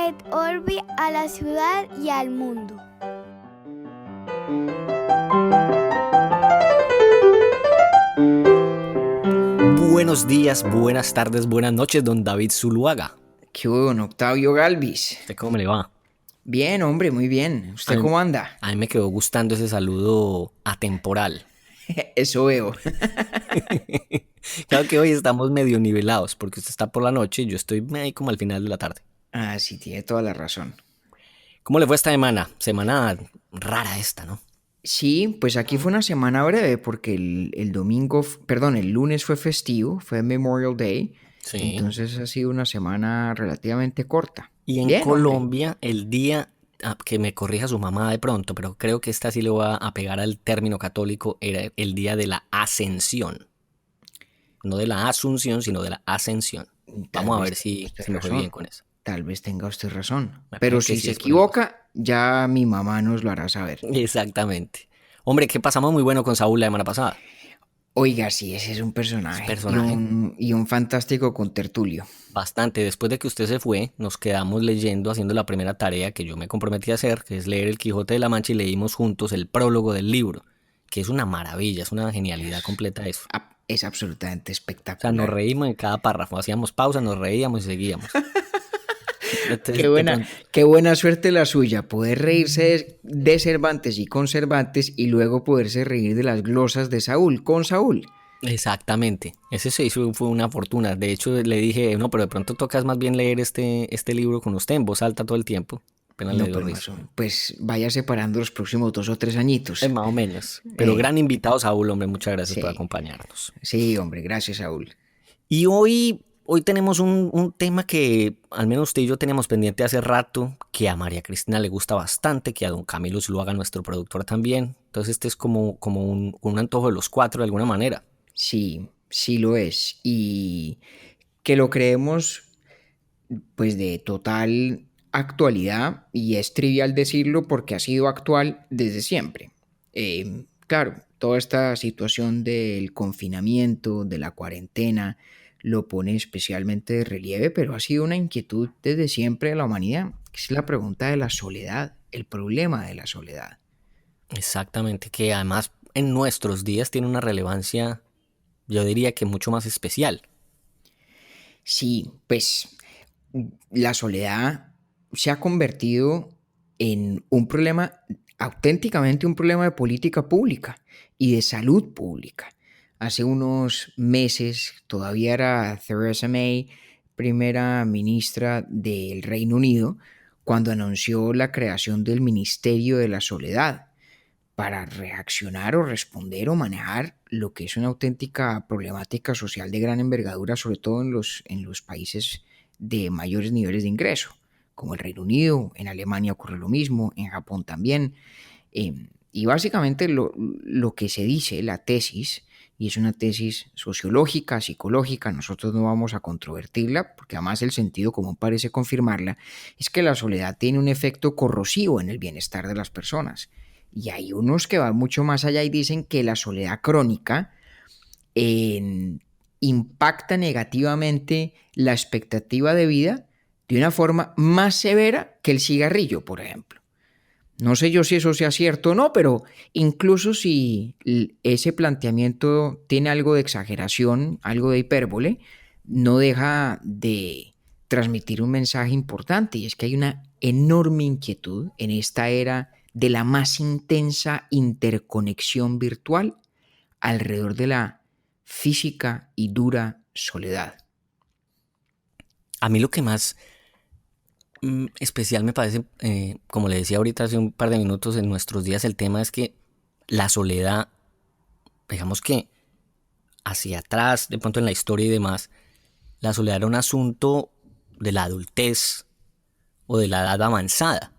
et orbi a la ciudad y al mundo. Buenos días, buenas tardes, buenas noches, don David Zuluaga. ¿Qué hubo, don Octavio Galvis? ¿Usted cómo le va? Bien, hombre, muy bien. ¿Usted cómo anda? A mí me quedó gustando ese saludo atemporal. Eso veo. Claro que hoy estamos medio nivelados, porque usted está por la noche y yo estoy ahí como al final de la tarde. Ah, sí, tiene toda la razón. ¿Cómo le fue esta semana? Semana rara esta, ¿no? Sí, pues aquí fue una semana breve porque el lunes fue festivo, fue Memorial Day. Sí. Entonces ha sido una semana relativamente corta. Y en Bien, Colombia, el día, que me corrija su mamá de pronto, pero creo que esta sí le va a pegar al término católico, era el día de la Ascensión. No de la Asunción, sino de la Ascensión. Vamos a ver si me fue bien con eso. Tal vez tenga usted razón. Me Pero parece que si sí se es por esa cosa. equivoca, ya mi mamá nos lo hará saber. Exactamente. Hombre, que pasamos muy bueno con Saúl la semana pasada. Oiga, sí, ese es un personaje. Personaje. Y un fantástico contertulio. Bastante. Después de que usted se fue, nos quedamos leyendo, haciendo la primera tarea que yo me comprometí a hacer, que es leer El Quijote de la Mancha, y leímos juntos el prólogo del libro, que es una maravilla, es una genialidad completa eso. Es absolutamente O espectacular. sea, nos reímos en cada párrafo, hacíamos pausa, nos reíamos y seguíamos. Entonces, Qué buena suerte la suya, poder reírse de Cervantes y con Cervantes y luego poderse reír de las glosas de Saúl con Saúl. Exactamente, ese se hizo, fue una fortuna. De hecho, le dije, no, pero de pronto tocas más bien leer este libro con usted en voz alta todo el tiempo. Apenas le No, dio pero risa. pues vaya separando los próximos 2 o 3 añitos. Más o menos. Pero gran invitado, Saúl, hombre, muchas gracias por Sí, acompañarnos. sí, hombre, gracias, Saúl. Y hoy tenemos un tema que al menos usted y yo teníamos pendiente hace rato, que a María Cristina le gusta bastante, que a don Camilo Zuluaga, nuestro productor, también. Entonces este es como un antojo de los cuatro de alguna manera. Sí, sí lo es. Y que lo creemos pues de total actualidad, y es trivial decirlo porque ha sido actual desde siempre. Claro, toda esta situación del confinamiento, de la cuarentena, lo pone especialmente de relieve, pero ha sido una inquietud desde siempre de la humanidad, que es la pregunta de la soledad, el problema de la soledad. Exactamente, que además en nuestros días tiene una relevancia, yo diría que mucho más especial. Sí, pues la soledad se ha convertido en un problema, auténticamente un problema de política pública y de salud pública. Hace unos meses todavía era Theresa May, primera ministra del Reino Unido, cuando anunció la creación del Ministerio de la Soledad para reaccionar o responder o manejar lo que es una auténtica problemática social de gran envergadura, sobre todo en los países de mayores niveles de ingreso, como el Reino Unido. En Alemania ocurre lo mismo, en Japón también. Y básicamente lo que se dice, la tesis, y es una tesis sociológica, psicológica, nosotros no vamos a controvertirla, porque además el sentido común parece confirmarla, es que la soledad tiene un efecto corrosivo en el bienestar de las personas. Y hay unos que van mucho más allá y dicen que la soledad crónica impacta negativamente la expectativa de vida de una forma más severa que el cigarrillo, por ejemplo. No sé yo si eso sea cierto o no, pero incluso si ese planteamiento tiene algo de exageración, algo de hipérbole, no deja de transmitir un mensaje importante, y es que hay una enorme inquietud en esta era de la más intensa interconexión virtual alrededor de la física y dura soledad. A mí lo que más especial me parece, como le decía ahorita hace un par de minutos, en nuestros días el tema es que la soledad, digamos que hacia atrás, de pronto en la historia y demás, la soledad era un asunto de la adultez o de la edad avanzada.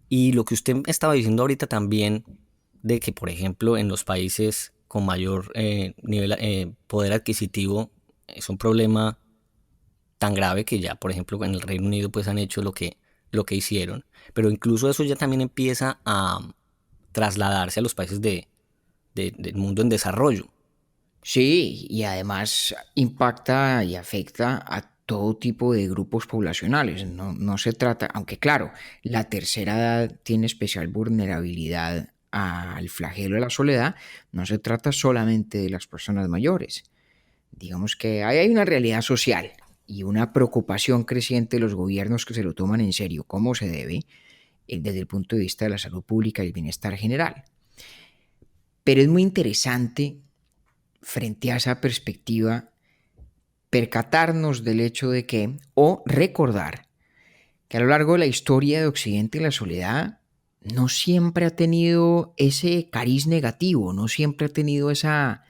Y lo que usted estaba diciendo ahorita también, de que por ejemplo en los países con mayor poder adquisitivo es un problema tan grave que ya por ejemplo en el Reino Unido pues han hecho lo que hicieron, pero incluso eso ya también empieza a trasladarse a los países del mundo en desarrollo. Sí, y además impacta y afecta a todo tipo de grupos poblacionales. No se trata, aunque claro, la tercera edad tiene especial vulnerabilidad al flagelo de la soledad, no se trata solamente de las personas mayores. Digamos que hay una realidad social y una preocupación creciente de los gobiernos que se lo toman en serio, como se debe, desde el punto de vista de la salud pública y el bienestar general. Pero es muy interesante, frente a esa perspectiva, percatarnos del hecho de que, o recordar, que a lo largo de la historia de Occidente la soledad no siempre ha tenido ese cariz negativo, no siempre ha tenido esa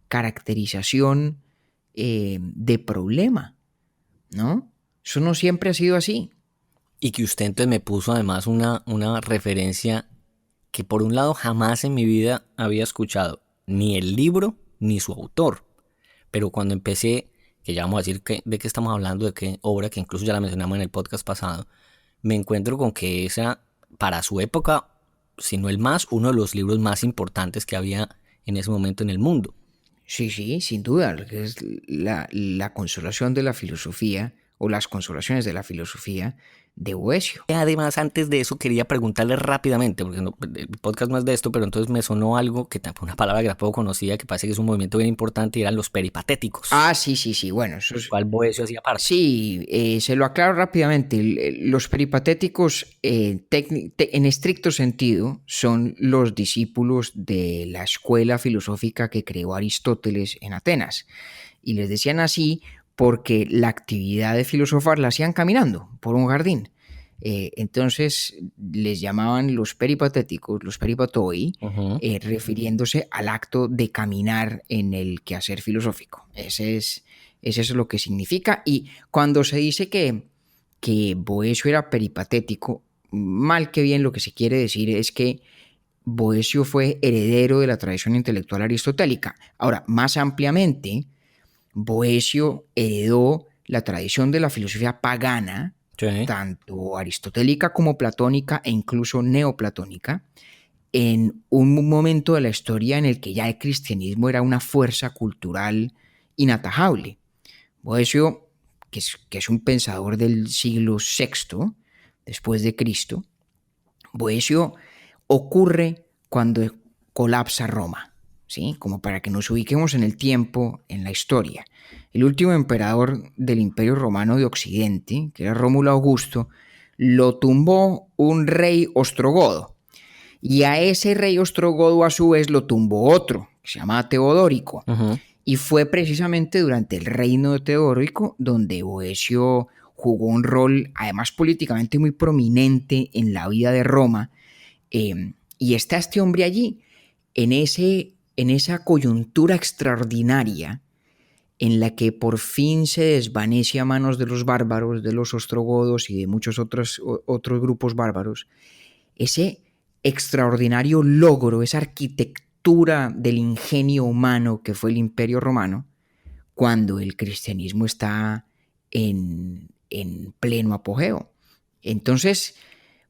caracterización de problema, ¿no? Eso no siempre ha sido así. Y que usted entonces me puso además una referencia que por un lado jamás en mi vida había escuchado, ni el libro ni su autor. Pero cuando empecé, que ya vamos a decir de qué estamos hablando, de qué obra, que incluso ya la mencionamos en el podcast pasado, me encuentro con que esa, para su época, si no el más, uno de los libros más importantes que había en ese momento en el mundo. Sí, sin duda, que es la consolación de la filosofía, o las consolaciones de la filosofía de Boecio. Además, antes de eso quería preguntarle rápidamente, porque el podcast no es de esto, pero entonces me sonó algo, una palabra que tampoco conocía, que parece que es un movimiento bien importante, y eran los peripatéticos. Sí, bueno, eso es... ¿Cuál Boecio hacía parte? Sí, se lo aclaro rápidamente. Los peripatéticos, en estricto sentido, son los discípulos de la escuela filosófica que creó Aristóteles en Atenas. Y les decían así porque la actividad de filosofar la hacían caminando por un jardín. Entonces les llamaban los peripatéticos, los peripatoi, refiriéndose al acto de caminar en el quehacer filosófico. Ese es lo que significa. Y cuando se dice que Boecio era peripatético, mal que bien lo que se quiere decir es que Boecio fue heredero de la tradición intelectual aristotélica. Ahora, más ampliamente, Boecio heredó la tradición de la filosofía pagana, sí, tanto aristotélica como platónica e incluso neoplatónica, en un momento de la historia en el que ya el cristianismo era una fuerza cultural inatajable. Boecio, que es un pensador del siglo VI después de Cristo, Boecio ocurre cuando colapsa Roma. ¿Sí? Como para que nos ubiquemos en el tiempo, en la historia. El último emperador del Imperio Romano de Occidente, que era Rómulo Augusto, lo tumbó un rey ostrogodo. Y a ese rey ostrogodo a su vez lo tumbó otro, que se llamaba Teodórico. Y fue precisamente durante el reino de Teodórico donde Boecio jugó un rol, además políticamente muy prominente en la vida de Roma. Y está este hombre allí, en esa coyuntura extraordinaria en la que por fin se desvanece a manos de los bárbaros, de los ostrogodos y de muchos otros grupos bárbaros, ese extraordinario logro, esa arquitectura del ingenio humano que fue el Imperio Romano, cuando el cristianismo está en pleno apogeo. Entonces,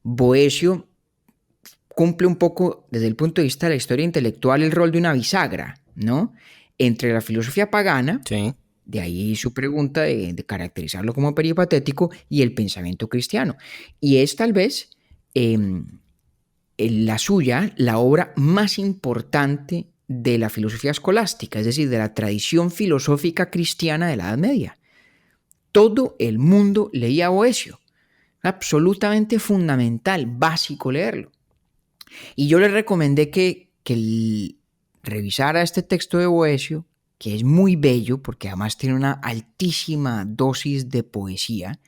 Boecio cumple un poco, desde el punto de vista de la historia intelectual, el rol de una bisagra, ¿no? Entre la filosofía pagana, sí, de ahí su pregunta de caracterizarlo como peripatético, y el pensamiento cristiano. Y es tal vez la suya, la obra más importante de la filosofía escolástica, es decir, de la tradición filosófica cristiana de la Edad Media. Todo el mundo leía a Boecio. Absolutamente fundamental, básico leerlo. Y yo le recomendé que revisara este texto de Boecio, que es muy bello porque además tiene una altísima dosis de poesía,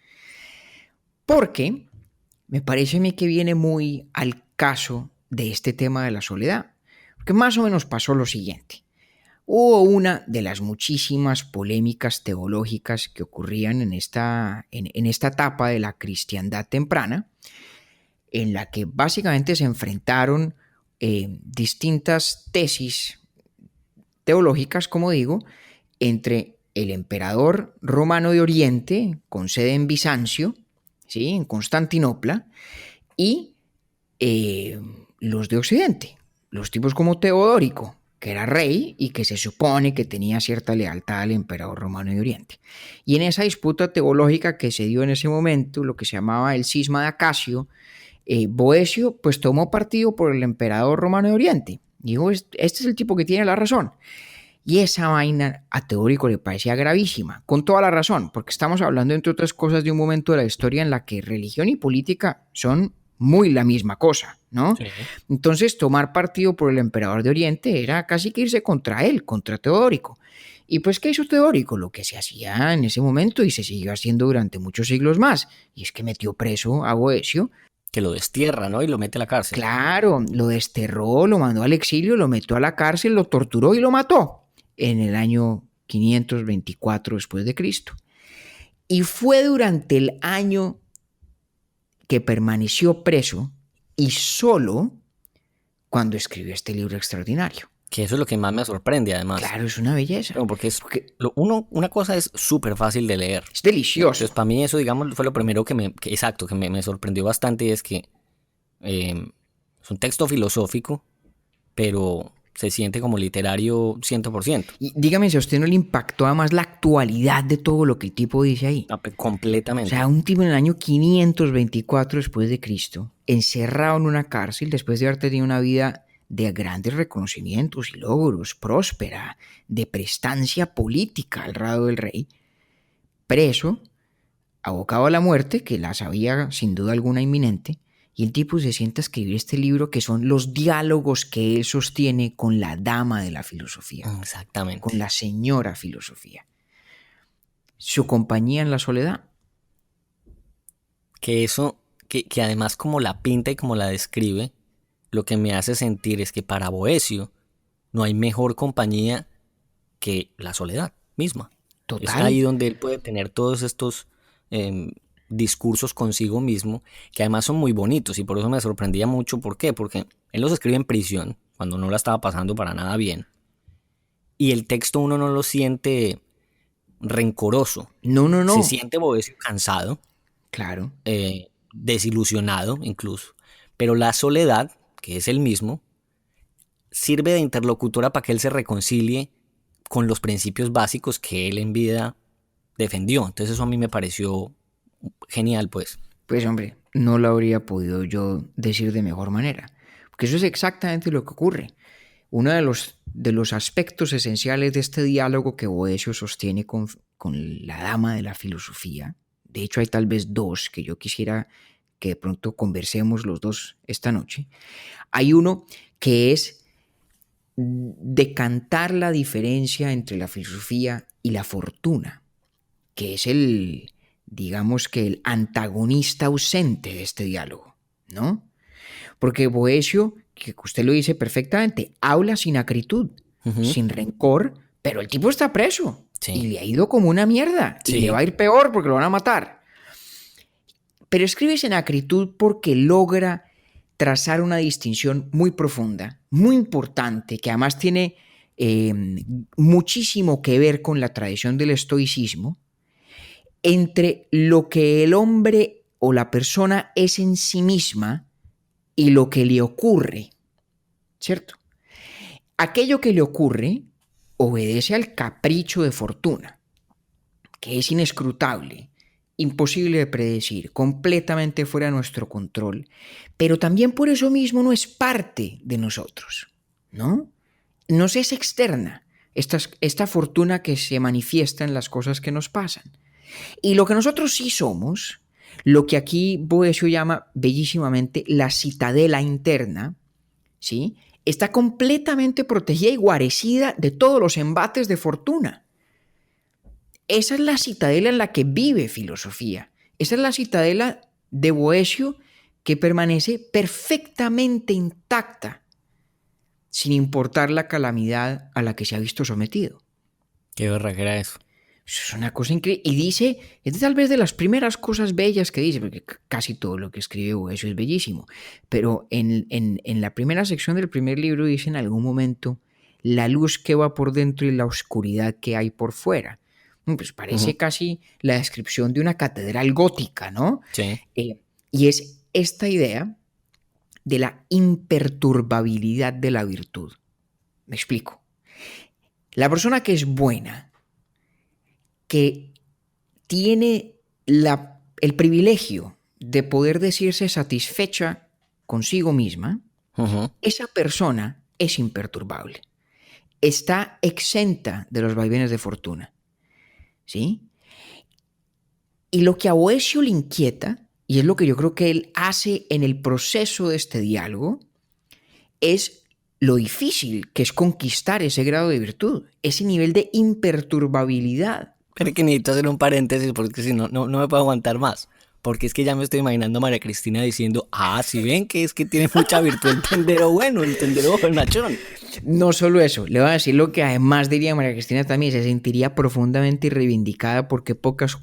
porque me parece a mí que viene muy al caso de este tema de la soledad. Porque más o menos pasó lo siguiente. Hubo una de las muchísimas polémicas teológicas que ocurrían en esta etapa de la cristiandad temprana, en la que básicamente se enfrentaron distintas tesis teológicas, como digo, entre el emperador romano de Oriente, con sede en Bizancio, ¿sí?, en Constantinopla, y los de Occidente, los tipos como Teodórico, que era rey y que se supone que tenía cierta lealtad al emperador romano de Oriente. Y en esa disputa teológica que se dio en ese momento, lo que se llamaba el cisma de Acacio, Boecio pues tomó partido por el emperador romano de Oriente. Dijo, este es el tipo que tiene la razón. Y esa vaina a Teodorico le parecía gravísima, con toda la razón, porque estamos hablando, entre otras cosas, de un momento de la historia en la que religión y política son muy la misma cosa, ¿no? Sí. Entonces, tomar partido por el emperador de Oriente era casi que irse contra él, contra Teodorico. Y pues, ¿qué hizo Teodorico? Lo que se hacía en ese momento y se siguió haciendo durante muchos siglos más, y es que metió preso a Boecio. Que lo destierra, ¿no? Y lo mete a la cárcel. Claro, lo desterró, lo mandó al exilio, lo metió a la cárcel, lo torturó y lo mató en el año 524 después de Cristo. Y fue durante el año que permaneció preso y solo cuando escribió este libro extraordinario. Que eso es lo que más me sorprende, además. Claro, es una belleza. Bueno, porque una cosa es súper fácil de leer. Es delicioso. Entonces, para mí eso, digamos, fue lo primero que me sorprendió bastante, es que es un texto filosófico, pero se siente como literario 100%. Y dígame si a usted no le impactó además la actualidad de todo lo que el tipo dice ahí. O Completamente. sea, un tipo en el año 524 después de Cristo, encerrado en una cárcel después de haber tenido una vida de grandes reconocimientos y logros, próspera, de prestancia política al lado del rey, preso, abocado a la muerte, que la sabía sin duda alguna inminente, y el tipo se sienta a escribir este libro que son los diálogos que él sostiene con la dama de la filosofía. Exactamente. Con la señora filosofía. Su compañía en la soledad. Que eso, que además como la pinta y como la describe, lo que me hace sentir es que para Boecio no hay mejor compañía que la soledad misma. Total. Es ahí donde él puede tener todos estos discursos consigo mismo, que además son muy bonitos, y por eso me sorprendía mucho. ¿Por qué? Porque él los escribe en prisión, cuando no la estaba pasando para nada bien, y el texto uno no lo siente rencoroso. No. Se siente Boecio cansado, Claro. desilusionado incluso, pero la soledad, que es el mismo, sirve de interlocutora para que él se reconcilie con los principios básicos que él en vida defendió. Entonces eso a mí me pareció genial, pues. Pues hombre, no lo habría podido yo decir de mejor manera, porque eso es exactamente lo que ocurre. Uno de los aspectos esenciales de este diálogo que Boecio sostiene con la dama de la filosofía, de hecho hay tal vez dos que yo quisiera que de pronto conversemos los dos esta noche. Hay uno que es decantar la diferencia entre la filosofía y la fortuna, que es digamos que el antagonista ausente de este diálogo, ¿no? Porque Boecio, que usted lo dice perfectamente, habla sin acritud, sin rencor, pero el tipo está preso. Sí. Y le ha ido como una mierda. Sí. Y le va a ir peor porque lo van a matar. Pero escribe sin acritud porque logra trazar una distinción muy profunda, muy importante, que además tiene muchísimo que ver con la tradición del estoicismo, entre lo que el hombre o la persona es en sí misma y lo que le ocurre, ¿cierto? Aquello que le ocurre obedece al capricho de fortuna, que es inescrutable, imposible de predecir, completamente fuera de nuestro control, pero también por eso mismo no es parte de nosotros, ¿no? Nos es externa esta fortuna que se manifiesta en las cosas que nos pasan. Y lo que nosotros sí somos, lo que aquí Boecio llama bellísimamente la citadela interna, ¿sí?, está completamente protegida y guarecida de todos los embates de fortuna. Esa es la citadela en la que vive filosofía. Esa es la citadela de Boecio que permanece perfectamente intacta, sin importar la calamidad a la que se ha visto sometido. Qué berraquera eso. Es una cosa increíble. Y dice, es tal vez de las primeras cosas bellas que dice, porque casi todo lo que escribe Boecio es bellísimo. Pero en la primera sección del primer libro dice en algún momento, la luz que va por dentro y la oscuridad que hay por fuera. Pues parece casi la descripción de una catedral gótica, ¿no? Sí. Y es esta idea de la imperturbabilidad de la virtud. Me explico. La persona que es buena, que tiene el privilegio de poder decirse satisfecha consigo misma, Ujú. esa persona es imperturbable. Está exenta de los vaivenes de fortuna. ¿Sí? Y lo que a Boecio le inquieta, y es lo que yo creo que él hace en el proceso de este diálogo, es lo difícil que es conquistar ese grado de virtud, ese nivel de imperturbabilidad. Pero que necesito hacer un paréntesis porque si no, no me puedo aguantar más. Porque es que ya me estoy imaginando a María Cristina diciendo, si ven que es que tiene mucha virtud el tendero bueno, el tendero bonachón. No solo eso, le voy a decir lo que además diría María Cristina también, se sentiría profundamente reivindicada porque pocas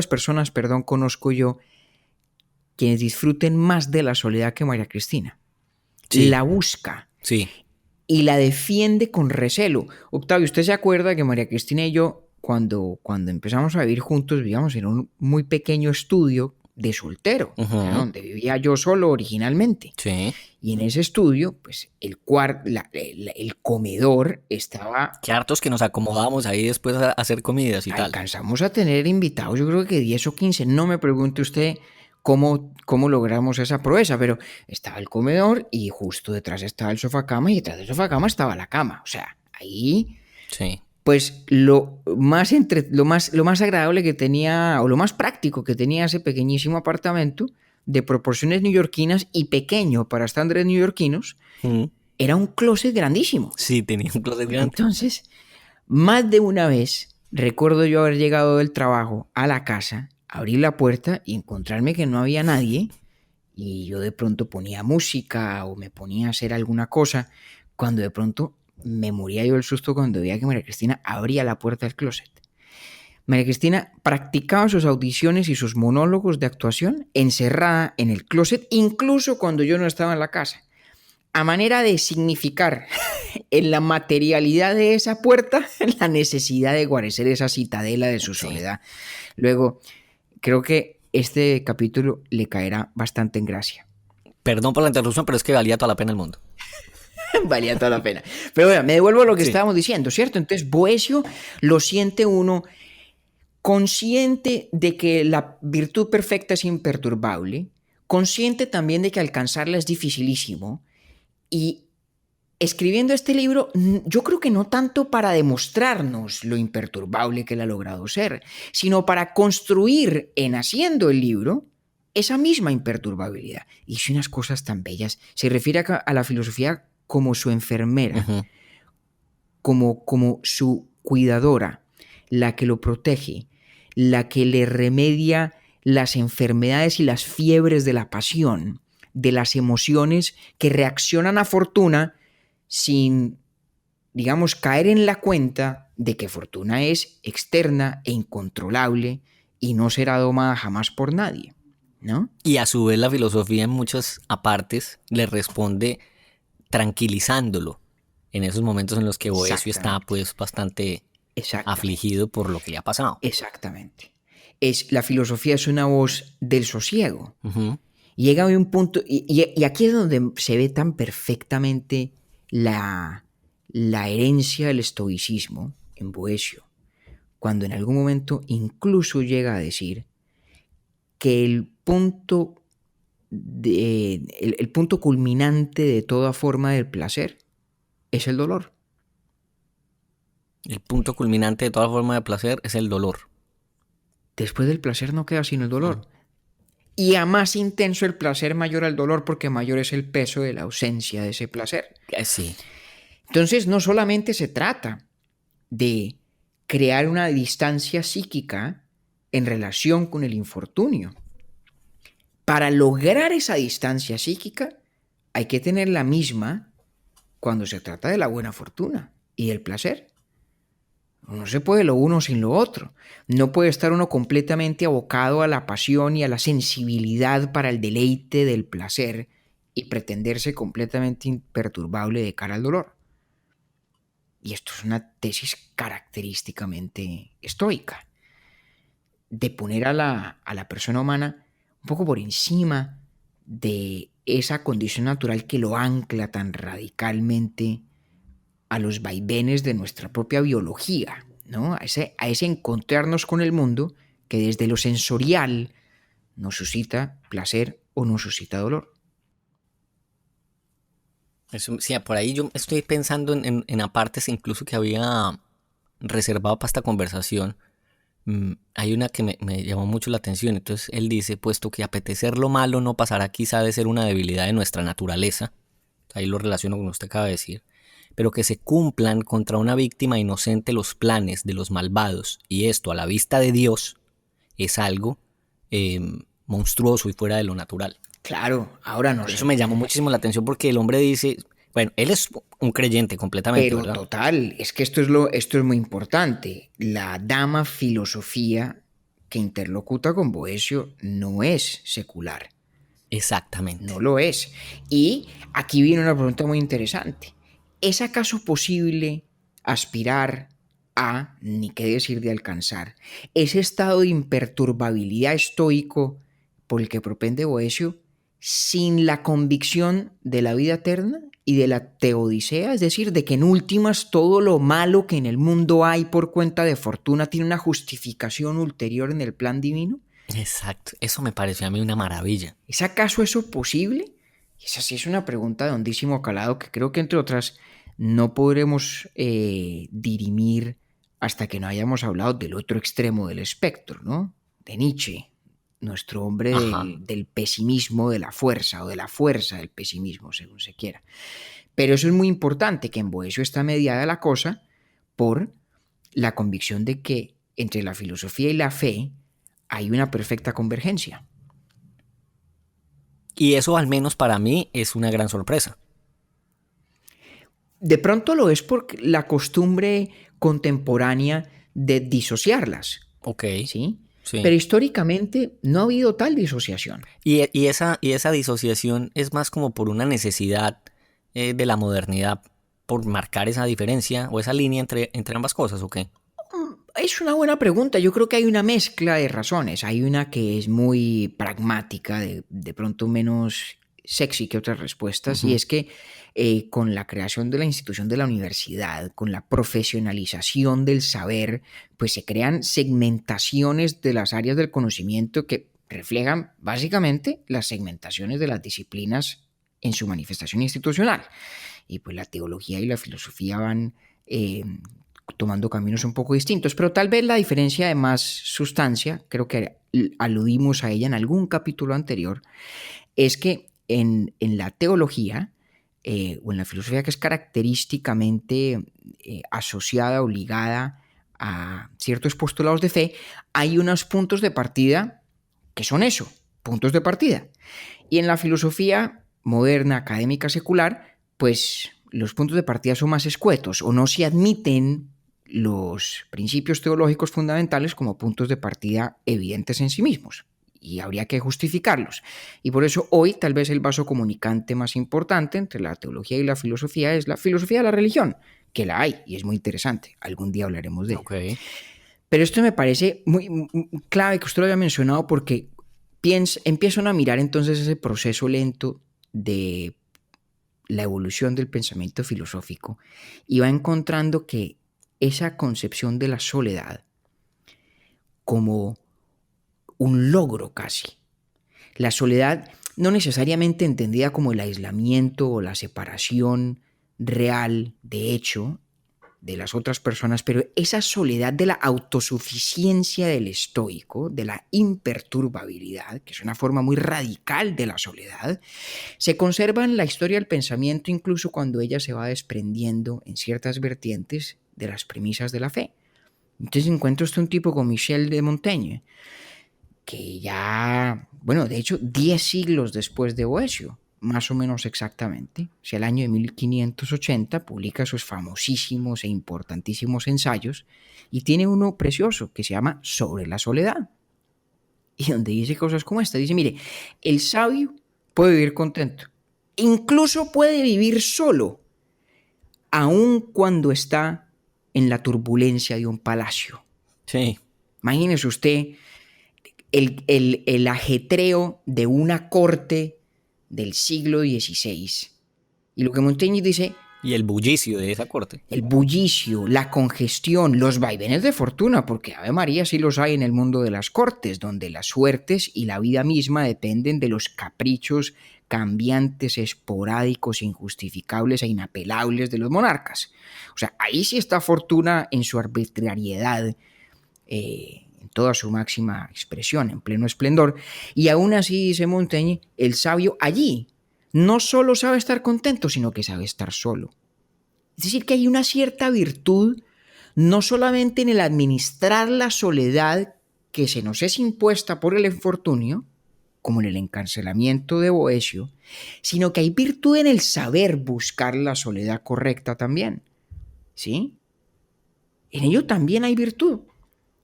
personas, conozco yo quienes disfruten más de la soledad que María Cristina. Sí. La busca. Sí. Y la defiende con recelo. Octavio, ¿usted se acuerda que María Cristina y yo, cuando empezamos a vivir juntos, vivíamos en un muy pequeño estudio de soltero, donde vivía yo solo originalmente? Sí. Y en ese estudio, pues el comedor estaba... Qué hartos que nos acomodamos ahí después a hacer comidas y tal. Alcanzamos a tener invitados, yo creo que 10 o 15. No me pregunte usted cómo logramos esa proeza, pero estaba el comedor y justo detrás estaba el sofá cama y detrás del sofá cama estaba la cama. O sea, ahí, Sí. pues lo más agradable que tenía, o lo más práctico que tenía ese pequeñísimo apartamento de proporciones neoyorquinas y pequeño para estándares neoyorquinos, era un closet grandísimo. Sí, tenía un closet grande. Entonces, más de una vez recuerdo yo haber llegado del trabajo a la casa, abrir la puerta y encontrarme que no había nadie, y yo de pronto ponía música o me ponía a hacer alguna cosa, cuando de pronto me moría yo el susto cuando veía que María Cristina abría la puerta del closet. María Cristina practicaba sus audiciones y sus monólogos de actuación encerrada en el closet, incluso cuando yo no estaba en la casa, a manera de significar en la materialidad de esa puerta la necesidad de guarecer esa citadela de su soledad. Luego, creo que este capítulo le caerá bastante en gracia. Perdón por la interrupción, pero es que valía toda la pena el mundo. Valía toda la pena. Pero bueno, me devuelvo a lo que estábamos diciendo, ¿cierto? Entonces, Boecio lo siente uno consciente de que la virtud perfecta es imperturbable, consciente también de que alcanzarla es dificilísimo, y escribiendo este libro, yo creo que no tanto para demostrarnos lo imperturbable que él ha logrado ser, sino para construir en haciendo el libro esa misma imperturbabilidad. Y hizo unas cosas tan bellas. Se refiere a la filosofía como su enfermera, como su cuidadora, la que lo protege, la que le remedia las enfermedades y las fiebres de la pasión, de las emociones que reaccionan a Fortuna sin, digamos, caer en la cuenta de que Fortuna es externa e incontrolable y no será domada jamás por nadie, ¿no? Y a su vez la filosofía en muchas apartes le responde tranquilizándolo en esos momentos en los que Boecio está pues bastante afligido por lo que le ha pasado. Exactamente. La filosofía es una voz del sosiego. Llega a un punto, y aquí es donde se ve tan perfectamente la herencia del estoicismo en Boecio, cuando en algún momento incluso llega a decir que el punto culminante de toda forma del placer es el dolor. El punto culminante de toda forma de placer es el dolor. Después del placer no queda sino el dolor. Y a más intenso el placer, mayor el dolor, porque mayor es el peso de la ausencia de ese placer. Sí. Entonces, no solamente se trata de crear una distancia psíquica en relación con el infortunio. Para lograr esa distancia psíquica, hay que tener la misma cuando se trata de la buena fortuna y del placer. No se puede lo uno sin lo otro. No puede estar uno completamente abocado a la pasión y a la sensibilidad para el deleite del placer y pretenderse completamente imperturbable de cara al dolor. Y esto es una tesis característicamente estoica, de poner a la persona humana un poco por encima de esa condición natural que lo ancla tan radicalmente a los vaivenes de nuestra propia biología, ¿no? A ese encontrarnos con el mundo que desde lo sensorial nos suscita placer o nos suscita dolor. Eso, sí, por ahí yo estoy pensando en apartes incluso que había reservado para esta conversación. Hay una que me llamó mucho la atención. Entonces él dice, puesto que apetecer lo malo no pasará quizá de ser una debilidad de nuestra naturaleza, ahí lo relaciono con lo que usted acaba de decir, pero que se cumplan contra una víctima inocente los planes de los malvados, y esto a la vista de Dios es algo monstruoso y fuera de lo natural. Claro, ahora no sé. Eso me llamó muchísimo la atención porque el hombre dice, bueno, él es un creyente completamente, Pero ¿verdad? total, es que esto es muy importante. La dama filosofía que interlocuta con Boecio no es secular. Exactamente. No lo es. Y aquí viene una pregunta muy interesante. ¿Es acaso posible aspirar a, ni qué decir de alcanzar, ese estado de imperturbabilidad estoico por el que propende Boecio sin la convicción de la vida eterna y de la teodicea? Es decir, de que en últimas todo lo malo que en el mundo hay por cuenta de fortuna tiene una justificación ulterior en el plan divino. Exacto, eso me pareció a mí una maravilla. ¿Es acaso eso posible? Esa sí es una pregunta de hondísimo calado que creo que, entre otras, no podremos dirimir hasta que no hayamos hablado del otro extremo del espectro, ¿no? De Nietzsche, nuestro hombre Ajá. del pesimismo de la fuerza, o de la fuerza del pesimismo, según se quiera. Pero eso es muy importante, que en Boecio está mediada la cosa por la convicción de que entre la filosofía y la fe hay una perfecta convergencia. Y eso al menos para mí es una gran sorpresa. De pronto lo es por la costumbre contemporánea de disociarlas, Ok, ¿sí? sí. Pero históricamente no ha habido tal disociación. Y esa disociación es más como por una necesidad de la modernidad, por marcar esa diferencia o esa línea entre ambas cosas, ¿o qué? Es una buena pregunta. Yo creo que hay una mezcla de razones. Hay una que es muy pragmática, de pronto menos sexy que otras respuestas, y es que con la creación de la institución de la universidad, con la profesionalización del saber, pues se crean segmentaciones de las áreas del conocimiento que reflejan básicamente las segmentaciones de las disciplinas en su manifestación institucional. Y pues la teología y la filosofía van tomando caminos un poco distintos, pero tal vez la diferencia de más sustancia, creo que aludimos a ella en algún capítulo anterior, es que en la teología o en la filosofía, que es característicamente asociada o ligada a ciertos postulados de fe, hay unos puntos de partida que son eso, puntos de partida. Y en la filosofía moderna, académica, secular, pues los puntos de partida son más escuetos o no se admiten los principios teológicos fundamentales como puntos de partida evidentes en sí mismos, y habría que justificarlos. Y por eso hoy tal vez el vaso comunicante más importante entre la teología y la filosofía es la filosofía de la religión, que la hay y es muy interesante. Algún día hablaremos de ella. Ok. Pero esto me parece muy clave que usted lo haya mencionado, porque empiezo a mirar entonces ese proceso lento de la evolución del pensamiento filosófico y va encontrando que esa concepción de la soledad como un logro casi. La soledad no necesariamente entendida como el aislamiento o la separación real, de hecho, de las otras personas, pero esa soledad de la autosuficiencia del estoico, de la imperturbabilidad, que es una forma muy radical de la soledad, se conserva en la historia del pensamiento incluso cuando ella se va desprendiendo en ciertas vertientes de las premisas de la fe. Entonces encuentro un tipo como Michel de Montaigne, que ya, bueno, de hecho, 10 siglos después de Boecio, más o menos exactamente, o sea, el año de 1580, publica sus famosísimos e importantísimos ensayos, y tiene uno precioso que se llama Sobre la soledad, y donde dice cosas como esta. Dice, mire, el sabio puede vivir contento, incluso puede vivir solo, aun cuando está en la turbulencia de un palacio. Sí. Imagínese usted el ajetreo de una corte del siglo XVI. Y lo que Montaigne dice, Y el bullicio de esa corte. El bullicio, la congestión, los vaivenes de fortuna, porque Ave María sí los hay en el mundo de las cortes, donde las suertes y la vida misma dependen de los caprichos cambiantes, esporádicos, injustificables e inapelables de los monarcas. O sea, ahí sí está fortuna en su arbitrariedad, en toda su máxima expresión, en pleno esplendor. Y aún así, dice Montaigne, el sabio allí no solo sabe estar contento, sino que sabe estar solo. Es decir, que hay una cierta virtud, no solamente en el administrar la soledad que se nos es impuesta por el infortunio, como en el encarcelamiento de Boecio, sino que hay virtud en el saber buscar la soledad correcta también. ¿Sí? En ello también hay virtud.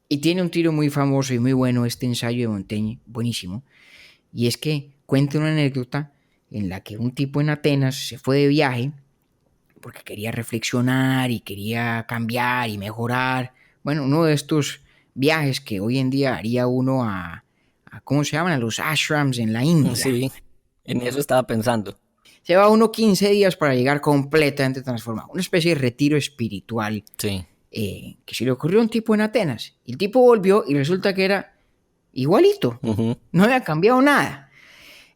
Y tiene un tiro muy famoso y muy bueno este ensayo de Montaigne, buenísimo, y es que cuenta una anécdota en la que un tipo en Atenas se fue de viaje porque quería reflexionar y quería cambiar y mejorar. Bueno, uno de estos viajes que hoy en día haría uno a ¿cómo se llaman? A los ashrams en la India. Sí, en eso estaba pensando. Se va uno 15 días para llegar completamente transformado. Una especie de retiro espiritual. Sí. Que se le ocurrió a un tipo en Atenas. Y el tipo volvió y resulta que era igualito. No había cambiado nada.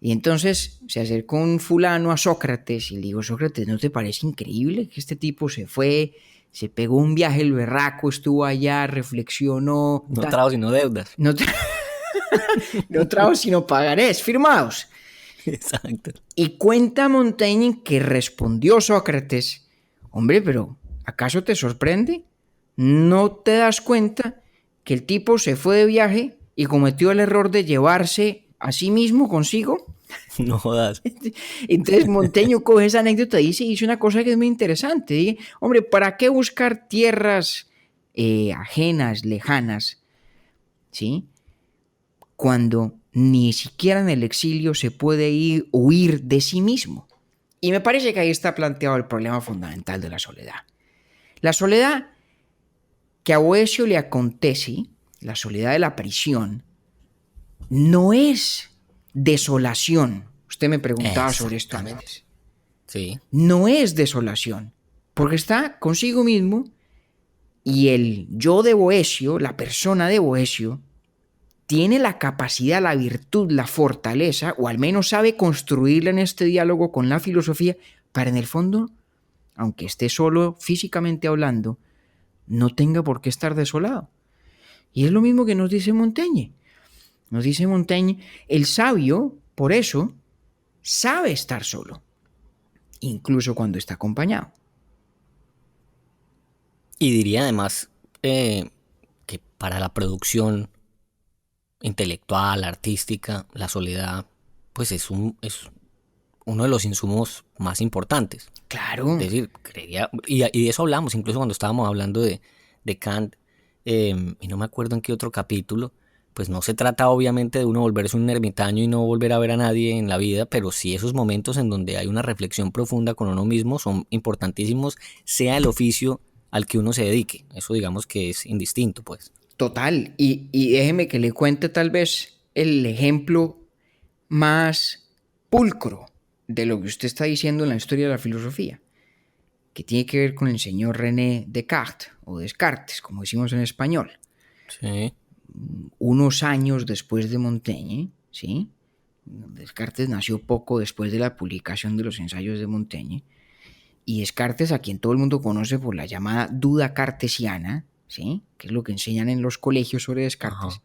Y entonces se acercó un fulano a Sócrates y le dijo: Sócrates, ¿no te parece increíble que este tipo se fue, se pegó un viaje el berraco, estuvo allá, reflexionó? No trajo sino deudas. No trajo sino pagarés firmados. Exacto. Y cuenta Montaigne que respondió Sócrates: hombre, pero ¿acaso te sorprende? ¿No te das cuenta que el tipo se fue de viaje y cometió el error de llevarse a sí mismo consigo? No jodas. Entonces Montaigne coge esa anécdota y dice una cosa que es muy interesante. Dice: hombre, ¿para qué buscar tierras ajenas, lejanas? ¿Sí? Cuando ni siquiera en el exilio se puede huir de sí mismo. Y me parece que ahí está planteado el problema fundamental de la soledad. La soledad que a Boecio le acontece, la soledad de la prisión, no es desolación. Usted me preguntaba sobre esto antes. Sí. No es desolación, porque está consigo mismo y el yo de Boecio, la persona de Boecio, tiene la capacidad, la virtud, la fortaleza, o al menos sabe construirla en este diálogo con la filosofía, para en el fondo, aunque esté solo físicamente hablando, no tenga por qué estar desolado. Y es lo mismo que nos dice Montaigne. Nos dice Montaigne, el sabio, por eso, sabe estar solo, incluso cuando está acompañado. Y diría además que para la producción intelectual, artística, la soledad, pues es uno de los insumos más importantes. Claro. Es decir, y de eso hablamos, incluso cuando estábamos hablando de Kant, y no me acuerdo en qué otro capítulo. Pues no se trata obviamente de uno volverse un ermitaño y no volver a ver a nadie en la vida, pero sí esos momentos en donde hay una reflexión profunda con uno mismo son importantísimos, sea el oficio al que uno se dedique. Eso digamos que es indistinto, pues. Total, y déjeme que le cuente tal vez el ejemplo más pulcro de lo que usted está diciendo en la historia de la filosofía, que tiene que ver con el señor René Descartes, o Descartes, como decimos en español. Sí. Unos años después de Montaigne, ¿sí? Descartes nació poco después de la publicación de los ensayos de Montaigne, y Descartes, a quien todo el mundo conoce por la llamada duda cartesiana, ¿sí? Que es lo que enseñan en los colegios sobre Descartes. Ajá.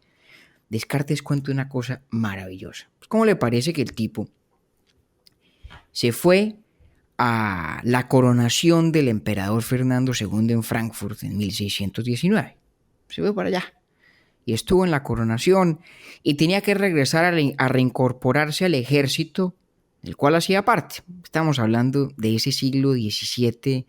Descartes cuenta una cosa maravillosa. Pues, ¿cómo le parece que el tipo se fue a la coronación del emperador Fernando II en Frankfurt en 1619? Se fue para allá y estuvo en la coronación y tenía que regresar a reincorporarse al ejército del cual hacía parte. Estamos hablando de ese siglo XVII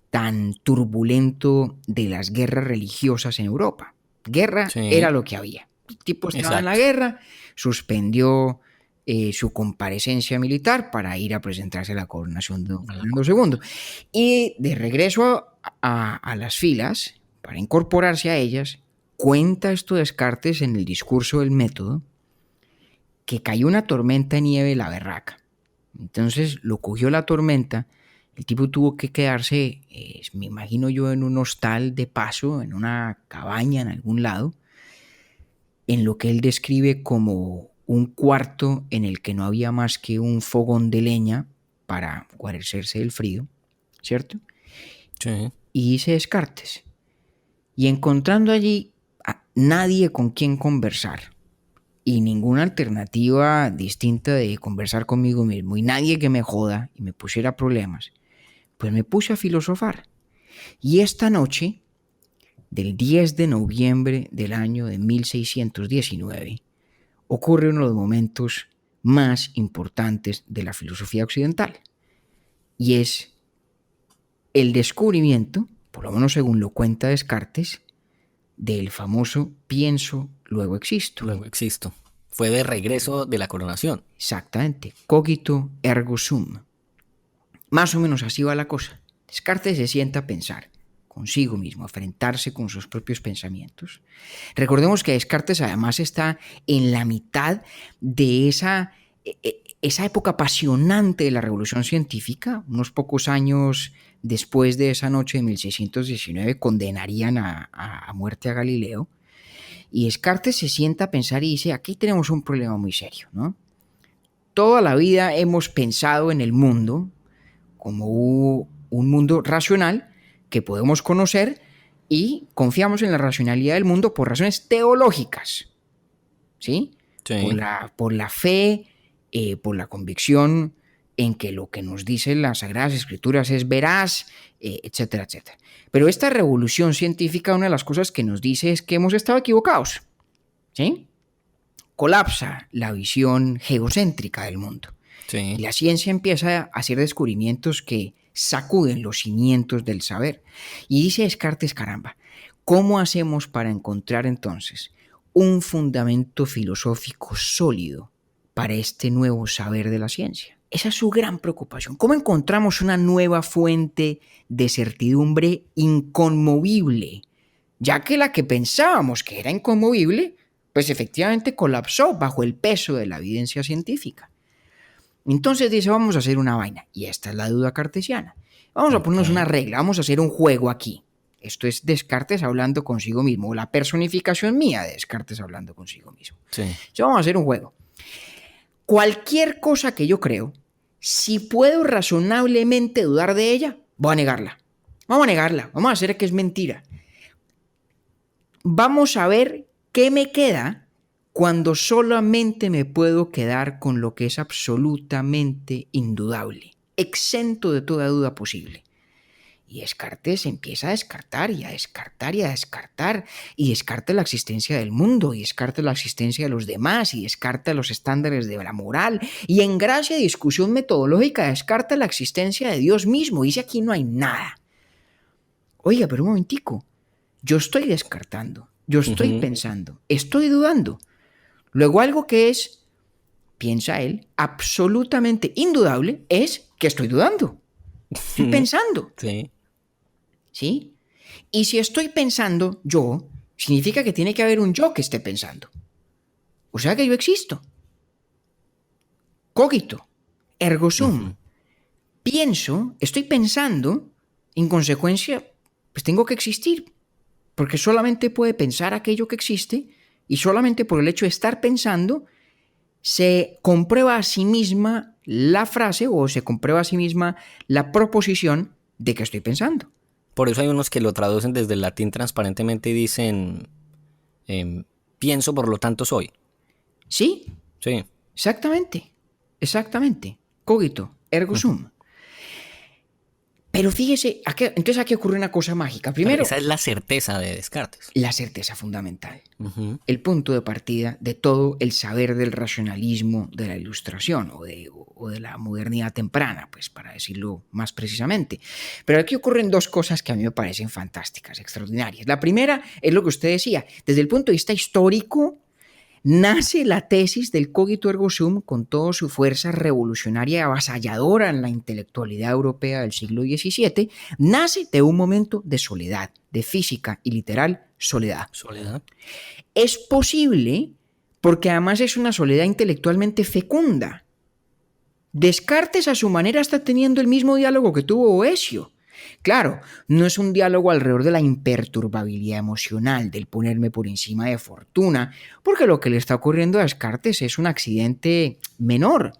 tan turbulento de las guerras religiosas en Europa. Guerra era lo que había. El tipo estaba en la guerra, suspendió su comparecencia militar para ir a presentarse a la coronación de Fernando II. Y de regreso a las filas, para incorporarse a ellas, cuenta esto Descartes en el discurso del método, que cayó una tormenta de nieve la berraca. Entonces lo cogió la tormenta El tipo tuvo que quedarse, me imagino yo, en un hostal de paso, en una cabaña en algún lado, en lo que él describe como un cuarto en el que no había más que un fogón de leña para guarecerse del frío, ¿cierto? Sí. Y hice Descartes. Y encontrando allí a nadie con quien conversar y ninguna alternativa distinta de conversar conmigo mismo y nadie que me joda y me pusiera problemas, pues me puse a filosofar. Y esta noche, del 10 de noviembre del año de 1619, ocurre uno de los momentos más importantes de la filosofía occidental. Y es el descubrimiento, por lo menos según lo cuenta Descartes, del famoso pienso, luego existo. Luego existo. Fue de regreso de la coronación. Exactamente, cogito ergo sum. Más o menos así va la cosa. Descartes se sienta a pensar consigo mismo, a enfrentarse con sus propios pensamientos. Recordemos que Descartes además está en la mitad de esa época apasionante de la revolución científica. Unos pocos años después de esa noche de 1619 condenarían a muerte a Galileo. Y Descartes se sienta a pensar y dice, aquí tenemos un problema muy serio, ¿no? Toda la vida hemos pensado en el mundo como un mundo racional que podemos conocer y confiamos en la racionalidad del mundo por razones teológicas, ¿sí? Sí. Por la fe, por la convicción en que lo que nos dicen las Sagradas Escrituras es veraz, etcétera, etcétera. Pero esta revolución científica, una de las cosas que nos dice es que hemos estado equivocados, ¿sí? Colapsa la visión geocéntrica del mundo. Sí. Y la ciencia empieza a hacer descubrimientos que sacuden los cimientos del saber. Y dice Descartes, caramba, ¿cómo hacemos para encontrar entonces un fundamento filosófico sólido para este nuevo saber de la ciencia? Esa es su gran preocupación. ¿Cómo encontramos una nueva fuente de certidumbre inconmovible? Ya que la que pensábamos que era inconmovible, pues efectivamente colapsó bajo el peso de la evidencia científica. Entonces dice, vamos a hacer una vaina. Y esta es la duda cartesiana. Vamos a ponernos una regla, vamos a hacer un juego aquí. Esto es Descartes hablando consigo mismo, la personificación mía de Descartes hablando consigo mismo. Sí. Entonces vamos a hacer un juego. Cualquier cosa que yo creo, si puedo razonablemente dudar de ella, voy a negarla. Vamos a negarla, vamos a hacer que es mentira. Vamos a ver qué me queda cuando solamente me puedo quedar con lo que es absolutamente indudable, exento de toda duda posible. Y Descartes empieza a descartar y a descartar y a descartar, y descarta la existencia del mundo, y descarta la existencia de los demás, y descarta los estándares de la moral, y en gracia de discusión metodológica descarta la existencia de Dios mismo, dice aquí no hay nada. Oiga, pero un momentico, yo estoy descartando, yo estoy pensando, estoy dudando. Luego algo que es, piensa él, absolutamente indudable es que estoy dudando. Estoy pensando. Sí. ¿Sí? Y si estoy pensando yo, significa que tiene que haber un yo que esté pensando. O sea que yo existo. Cogito, ergo sum. Pienso, estoy pensando, en consecuencia, pues tengo que existir. Porque solamente puede pensar aquello que existe y solamente por el hecho de estar pensando se comprueba a sí misma la frase o se comprueba a sí misma la proposición de que estoy pensando. Por eso hay unos que lo traducen desde el latín transparentemente y dicen pienso, por lo tanto soy. Sí, Sí. exactamente. Cogito, ergo sum. Pero fíjese, entonces aquí ocurre una cosa mágica. Primero, esa es la certeza de Descartes. la certeza fundamental. El punto de partida de todo el saber del racionalismo de la Ilustración o de la modernidad temprana, pues para decirlo más precisamente. Pero aquí ocurren dos cosas que a mí me parecen fantásticas, extraordinarias. La primera es lo que usted decía. Desde el punto de vista histórico, nace la tesis del cogito ergo sum con toda su fuerza revolucionaria y avasalladora en la intelectualidad europea del siglo XVII, nace de un momento de soledad, de física y literal soledad. Soledad. Es posible porque además es una soledad intelectualmente fecunda. Descartes a su manera está teniendo el mismo diálogo que tuvo Boecio. Claro, no es un diálogo alrededor de la imperturbabilidad emocional, del ponerme por encima de fortuna, porque lo que le está ocurriendo a Descartes es un accidente menor.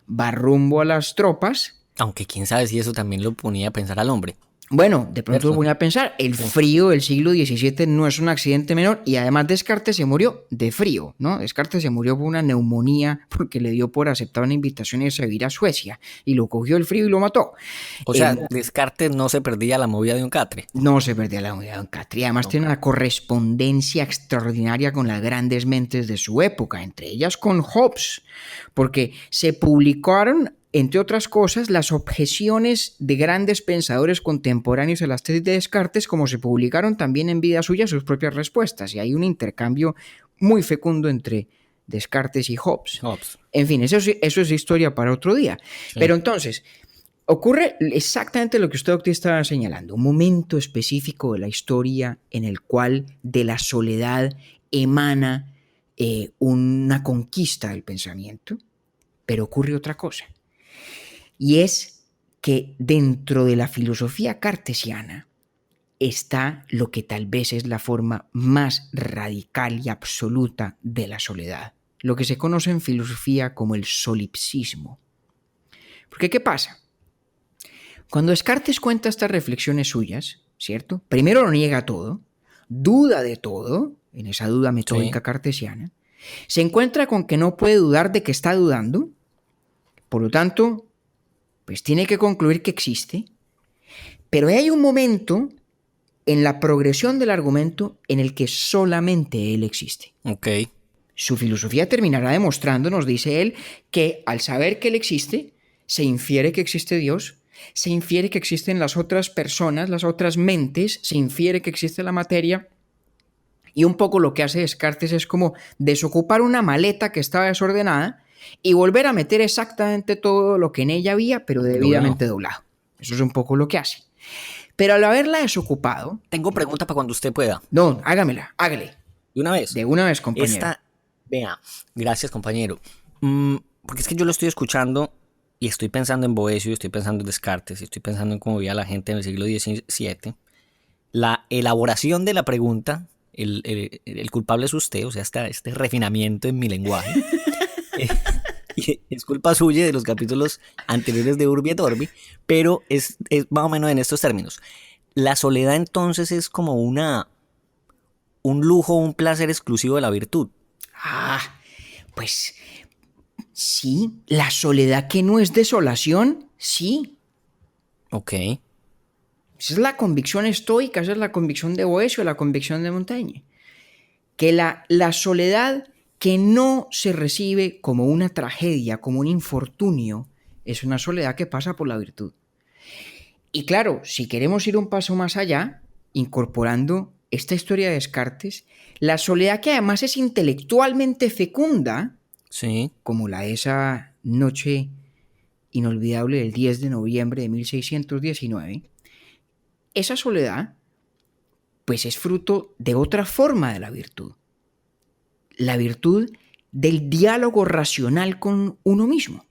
Va rumbo a las tropas. Aunque quién sabe si eso también lo ponía a pensar al hombre. Bueno, de pronto ¿Cierto? lo voy a pensar, el Sí. frío del siglo XVII no es un accidente menor y además Descartes se murió de frío, ¿no? Descartes se murió por una neumonía porque le dio por aceptar una invitación y irse a vivir a Suecia y lo cogió el frío y lo mató. O sea, Descartes no se perdía la movida de un catre. No se perdía la unidad de Catri, además tiene una correspondencia extraordinaria con las grandes mentes de su época, entre ellas con Hobbes, porque se publicaron, entre otras cosas, las objeciones de grandes pensadores contemporáneos a las tesis de Descartes, como se publicaron también en vida suya sus propias respuestas, y hay un intercambio muy fecundo entre Descartes y Hobbes. Hobbes. En fin, eso es historia para otro día. Sí. Pero entonces, ocurre exactamente lo que usted, doctor, estaba señalando, un momento específico de la historia en el cual de la soledad emana una conquista del pensamiento, pero ocurre otra cosa, y es que dentro de la filosofía cartesiana está lo que tal vez es la forma más radical y absoluta de la soledad, lo que se conoce en filosofía como el solipsismo. Porque ¿qué pasa? Cuando Descartes cuenta estas reflexiones suyas, ¿cierto? Primero lo niega todo, duda de todo, en esa duda metódica cartesiana, se encuentra con que no puede dudar de que está dudando, por lo tanto, pues tiene que concluir que existe, pero hay un momento en la progresión del argumento en el que solamente él existe. Ok. Su filosofía terminará demostrando, nos dice él, que al saber que él existe, se infiere que existe Dios, se infiere que existen las otras personas, las otras mentes, se infiere que existe la materia, y un poco lo que hace Descartes es como desocupar una maleta que estaba desordenada y volver a meter exactamente todo lo que en ella había, pero debidamente doblado. Eso es un poco lo que hace. Pero al haberla desocupado... Tengo pregunta para cuando usted pueda. No, hágamela, hágale. ¿De una vez? De una vez, compañero. Vea, gracias, compañero. Porque es que yo lo estoy escuchando y estoy pensando en Boecio, estoy pensando en Descartes, y estoy pensando en cómo vivía la gente en el siglo XVII. La elaboración de la pregunta, el culpable es usted, o sea, este refinamiento en mi lenguaje. Y es culpa suya de los capítulos anteriores de Urbi et Orbi, pero es más o menos en estos términos. La soledad entonces es como un lujo, un placer exclusivo de la virtud. Pues sí, la soledad que no es desolación, sí. Ok. Esa es la convicción estoica, esa es la convicción de Boecio, la convicción de Montaigne. Que la soledad que no se recibe como una tragedia, como un infortunio, es una soledad que pasa por la virtud. Y claro, si queremos ir un paso más allá, incorporando esta historia de Descartes, la soledad que además es intelectualmente fecunda, Sí. como la de esa noche inolvidable del 10 de noviembre de 1619, esa soledad pues es fruto de otra forma de la virtud. La virtud del diálogo racional con uno mismo.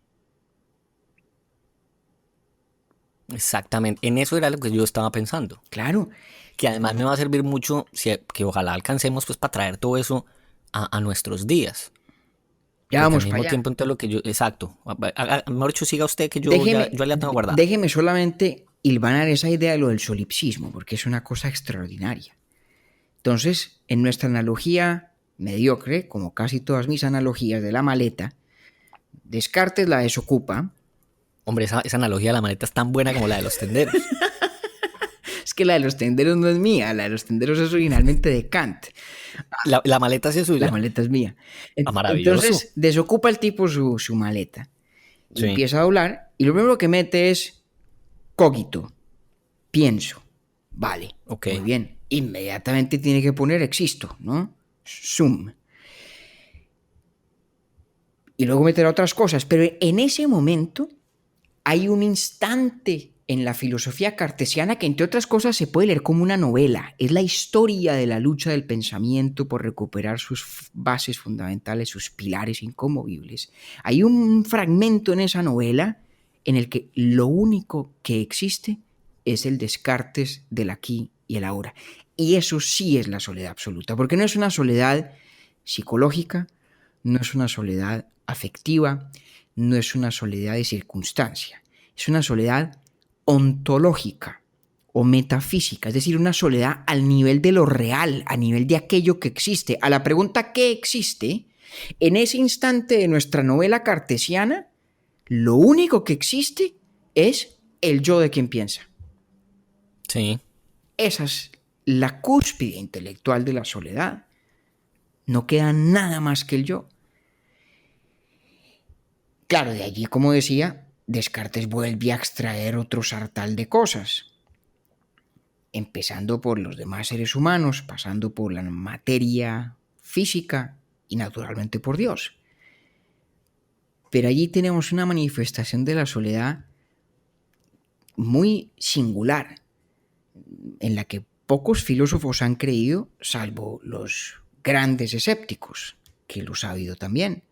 Exactamente. En eso era lo que yo estaba pensando. Claro. Que además me va a servir mucho, que ojalá alcancemos pues para traer todo eso a nuestros días. Ya Porque vamos al para mismo allá. tiempo, entonces lo que yo... Exacto. Mejor dicho, siga usted que yo Déjeme, ya la tengo guardada. déjeme solamente hilvanar esa idea de lo del solipsismo, porque es una cosa extraordinaria. Entonces, en nuestra analogía mediocre, como casi todas mis analogías de la maleta, Descartes la desocupa. Hombre, esa analogía de la maleta es tan buena como la de los tenderos. Es que la de los tenderos no es mía, la de los tenderos es originalmente de Kant. La maleta sí es suya. La maleta es mía. Maravilloso. Entonces, desocupa el tipo su maleta. Sí. Empieza a doblar y lo primero que mete es cogito, pienso. Vale, Ok. muy bien. Inmediatamente tiene que poner existo, ¿no? Sum. Y luego meterá otras cosas. Pero en ese momento hay un instante en la filosofía cartesiana, que entre otras cosas se puede leer como una novela. Es la historia de la lucha del pensamiento por recuperar sus bases fundamentales, sus pilares inconmovibles. Hay un fragmento en esa novela en el que lo único que existe es el Descartes del aquí y el ahora. Y eso sí es la soledad absoluta, porque no es una soledad psicológica, no es una soledad afectiva, no es una soledad de circunstancia, es una soledad ontológica o metafísica, es decir, una soledad al nivel de lo real, a nivel de aquello que existe. A la pregunta ¿qué existe? En ese instante de nuestra novela cartesiana, lo único que existe es el yo de quien piensa. Sí. Esa es la cúspide intelectual de la soledad. No queda nada más que el yo. Claro, de allí, como decía, Descartes vuelve a extraer otro sartal de cosas, empezando por los demás seres humanos, pasando por la materia física y naturalmente por Dios. Pero allí tenemos una manifestación de la soledad muy singular, en la que pocos filósofos han creído, salvo los grandes escépticos, que los ha habido también,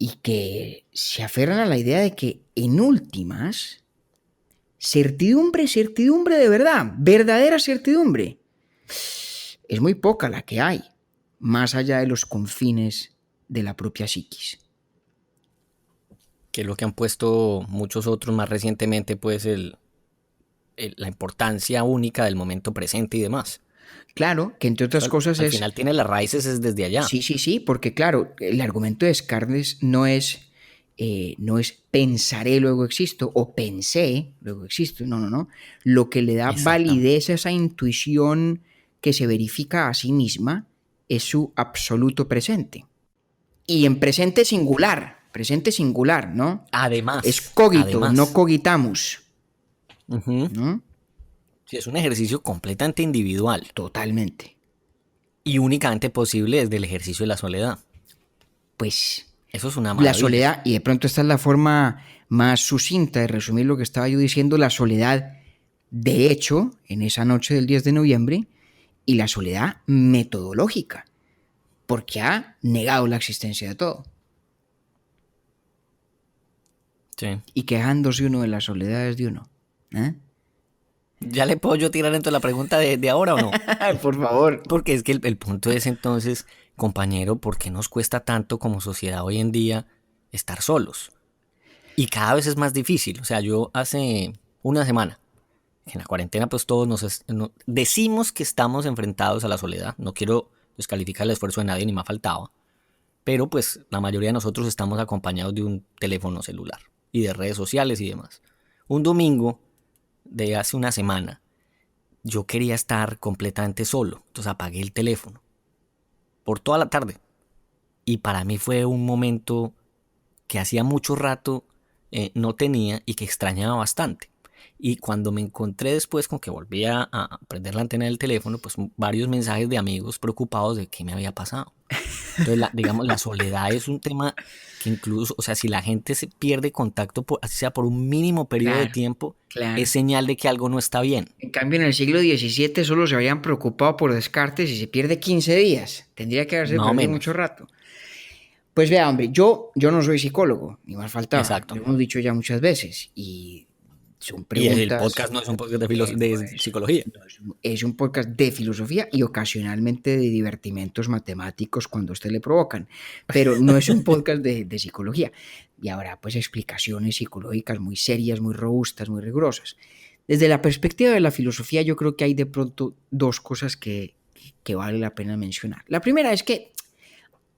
y que se aferran a la idea de que en últimas, certidumbre de verdad, verdadera certidumbre, es muy poca la que hay, más allá de los confines de la propia psiquis. Que es lo que han puesto muchos otros más recientemente, pues la importancia única del momento presente y demás. Claro, que entre otras cosas Al final tiene las raíces es desde allá. Sí, porque claro, el argumento de Descartes no es pensaré, luego existo, o pensé, luego existo, no. Lo que le da validez a esa intuición que se verifica a sí misma es su absoluto presente. Y en presente singular, ¿no? Además. Es cogito, no cogitamus. ¿No? Sí, es un ejercicio completamente individual. Totalmente. Y únicamente posible desde el ejercicio de la soledad. Pues eso es una maravilla. La soledad, y de pronto esta es la forma más sucinta de resumir lo que estaba yo diciendo, la soledad de hecho en esa noche del 10 de noviembre y la soledad metodológica, porque ha negado la existencia de todo. Sí. Y quejándose uno de las soledades de uno. ¿Ya le puedo yo tirar dentro de la pregunta de ahora o no? Por favor. Porque es que el punto es entonces, compañero, ¿por qué nos cuesta tanto como sociedad hoy en día estar solos? Y cada vez es más difícil. O sea, yo hace una semana, en la cuarentena, pues todos decimos que estamos enfrentados a la soledad. No quiero descalificar el esfuerzo de nadie, ni me ha faltado. Pero pues la mayoría de nosotros estamos acompañados de un teléfono celular y de redes sociales y demás. Un domingo de hace una semana, yo quería estar completamente solo. Entonces apagué el teléfono por toda la tarde. Y para mí fue un momento que hacía mucho rato no tenía y que extrañaba bastante. Y cuando me encontré después con que volvía a prender la antena del teléfono, pues varios mensajes de amigos preocupados de qué me había pasado. Entonces, digamos, la soledad es un tema que incluso, o sea, si la gente se pierde contacto, así sea por un mínimo periodo de tiempo, es señal de que algo no está bien. En cambio, en el siglo XVII solo se habrían preocupado por Descartes y se pierde 15 días. Tendría que haberse perdido mucho rato. Pues vea, hombre, yo no soy psicólogo, ni más faltaba. Exacto. Lo hemos dicho ya muchas veces. Y son preguntas. Y el podcast no es un podcast de psicología. Es un podcast de filosofía y ocasionalmente de divertimentos matemáticos cuando a usted le provocan. Pero no es un podcast de psicología. Y habrá pues explicaciones psicológicas muy serias, muy robustas, muy rigurosas. Desde la perspectiva de la filosofía, yo creo que hay de pronto dos cosas que vale la pena mencionar. La primera es que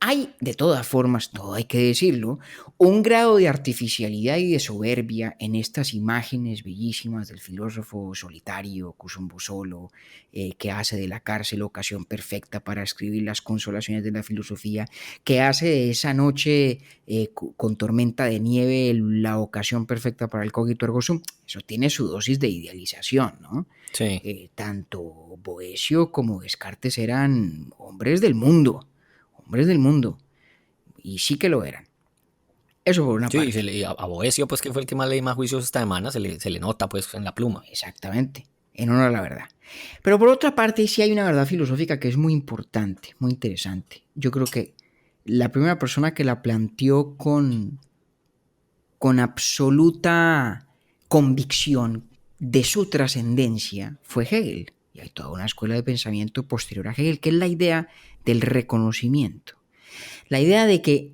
hay, de todas formas, todo hay que decirlo, un grado de artificialidad y de soberbia en estas imágenes bellísimas del filósofo solitario, Cusumbo solo, que hace de la cárcel ocasión perfecta para escribir las consolaciones de la filosofía, que hace de esa noche con tormenta de nieve la ocasión perfecta para el cogito ergo sum. Eso tiene su dosis de idealización, ¿no? Sí. Tanto Boecio como Descartes eran hombres del mundo, y sí que lo eran. Eso por una Sí, y parte. a Boecio, pues que fue el que más leí más juicios esta semana, se le nota pues en la pluma. Exactamente, en honor a la verdad. Pero por otra parte, sí hay una verdad filosófica que es muy importante, muy interesante. Yo creo que la primera persona que la planteó con absoluta convicción de su trascendencia fue Hegel. Y hay toda una escuela de pensamiento posterior a Hegel, que es la idea del reconocimiento. La idea de que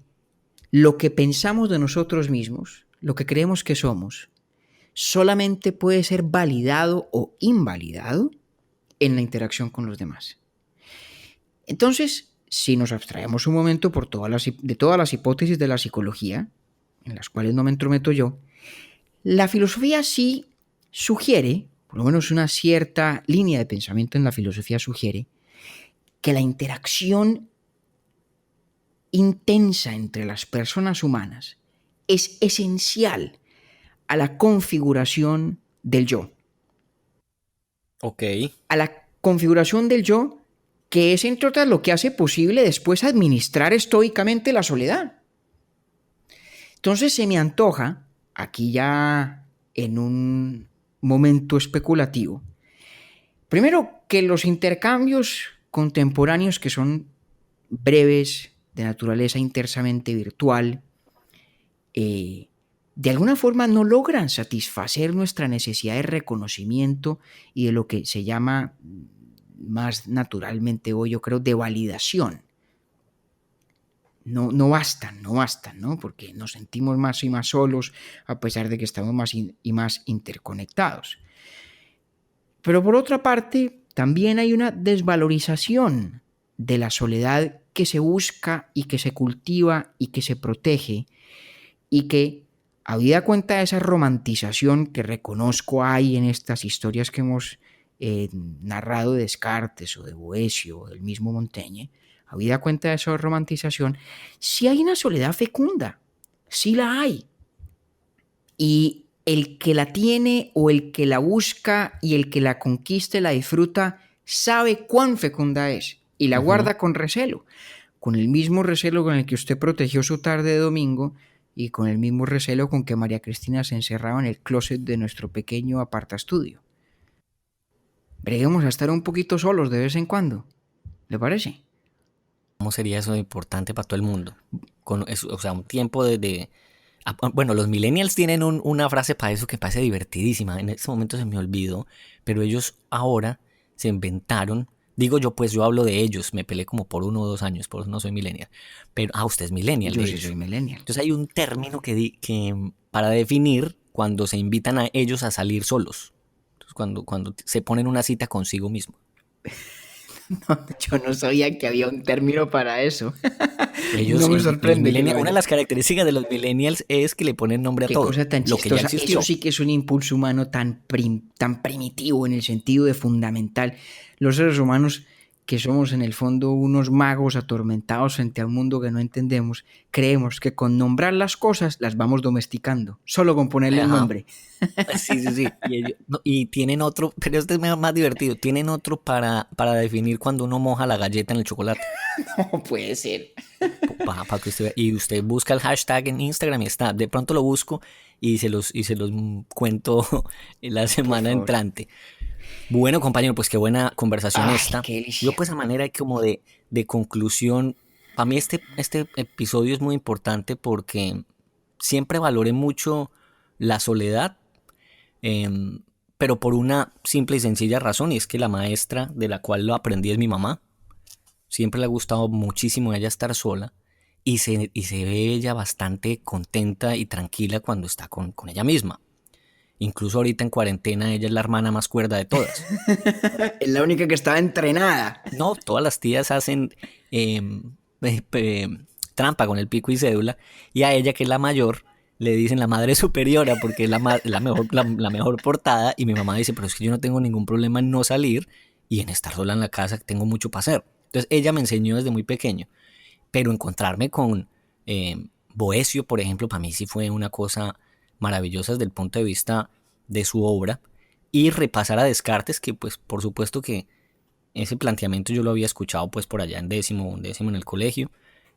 lo que pensamos de nosotros mismos, lo que creemos que somos, solamente puede ser validado o invalidado en la interacción con los demás. Entonces, si nos abstraemos un momento de todas las hipótesis de la psicología, en las cuales no me entrometo yo, la filosofía sí sugiere, por lo menos una cierta línea de pensamiento en la filosofía sugiere, que la interacción intensa entre las personas humanas es esencial a la configuración del yo. Ok. A la configuración del yo, que es entre otras lo que hace posible después administrar estoicamente la soledad. Entonces se me antoja, aquí ya en un momento especulativo, primero que los intercambios contemporáneos, que son breves, de naturaleza intensamente virtual, de alguna forma no logran satisfacer nuestra necesidad de reconocimiento y de lo que se llama más naturalmente hoy, yo creo, de validación. No bastan, ¿no? Porque nos sentimos más y más solos a pesar de que estamos más y más interconectados. Pero por otra parte, también hay una desvalorización de la soledad que se busca y que se cultiva y que se protege y que, habida cuenta de esa romantización que reconozco hay en estas historias que hemos narrado de Descartes o de Boecio o del mismo Montaigne, habida cuenta de esa romantización, sí hay una soledad fecunda, sí la hay. Y el que la tiene o el que la busca y el que la conquiste, la disfruta, sabe cuán fecunda es y la guarda con recelo, con el mismo recelo con el que usted protegió su tarde de domingo y con el mismo recelo con que María Cristina se encerraba en el closet de nuestro pequeño apartaestudio. Breguemos a estar un poquito solos de vez en cuando, ¿le parece? ¿Cómo sería eso importante para todo el mundo? O sea, un tiempo bueno, los millennials tienen una frase para eso que parece divertidísima. En este momento se me olvidó, pero ellos ahora se inventaron. Digo yo, pues yo hablo de ellos. Me peleé como por 1 o 2 años, por eso no soy millennial. Pero, usted es millennial, Yo de sí hecho. soy millennial. Entonces hay un término que para definir cuando se invitan a ellos a salir solos. Entonces, cuando se ponen una cita consigo mismo. No, yo no sabía que había un término para eso. Ellos, No me los sorprende que lo millennials, una de haya. las características de los millennials es que le ponen nombre a Qué todo, cosa tan lo que ya chistosa. Eso existió. sí que es un impulso humano tan primitivo en el sentido de fundamental. Los seres humanos, que somos en el fondo unos magos atormentados frente a un mundo que no entendemos, creemos que con nombrar las cosas las vamos domesticando, solo con ponerle el Ajá. nombre. Sí, sí, sí. Y tienen otro, pero este es más divertido. Tienen otro para definir cuando uno moja la galleta en el chocolate. No puede ser. Para que usted vea. Y usted busca el hashtag en Instagram y está. De pronto lo busco y se los cuento en la Por semana favor. entrante. Bueno, compañero, pues qué buena conversación Ay, esta. qué Yo delicia. pues a manera como de conclusión, para mí este episodio es muy importante porque siempre valoré mucho la soledad, em, pero por una simple y sencilla razón, y es que la maestra de la cual lo aprendí es mi mamá. Siempre le ha gustado muchísimo a ella estar sola y se ve ella bastante contenta y tranquila cuando está con ella misma. Incluso ahorita en cuarentena ella es la hermana más cuerda de todas. Es la única que estaba entrenada. No, todas las tías hacen eh, eh, trampa con el pico y cédula y a ella, que es la mayor, le dicen la madre superiora porque es la mejor portada, y mi mamá dice, pero es que yo no tengo ningún problema en no salir y en estar sola en la casa, tengo mucho para hacer. Entonces ella me enseñó desde muy pequeño, pero encontrarme con Boecio, por ejemplo, para mí sí fue una cosa maravillosa desde el punto de vista de su obra, y repasar a Descartes, que pues por supuesto que ese planteamiento yo lo había escuchado pues por allá en décimo en el colegio,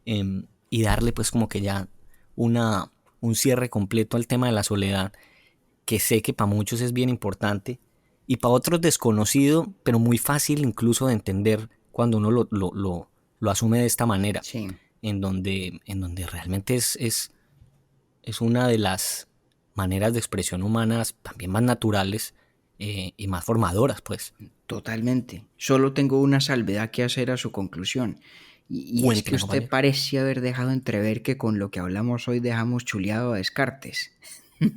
y darle pues como que ya una un cierre completo al tema de la soledad, que sé que para muchos es bien importante y para otros desconocido, pero muy fácil incluso de entender cuando uno lo asume de esta manera, Sí, en donde realmente es una de las maneras de expresión humanas también más naturales y más formadoras, pues. totalmente. Solo tengo una salvedad que hacer a su conclusión. Y es que Cuénteme, usted compañero. parece haber dejado entrever que con lo que hablamos hoy dejamos chuleado a Descartes.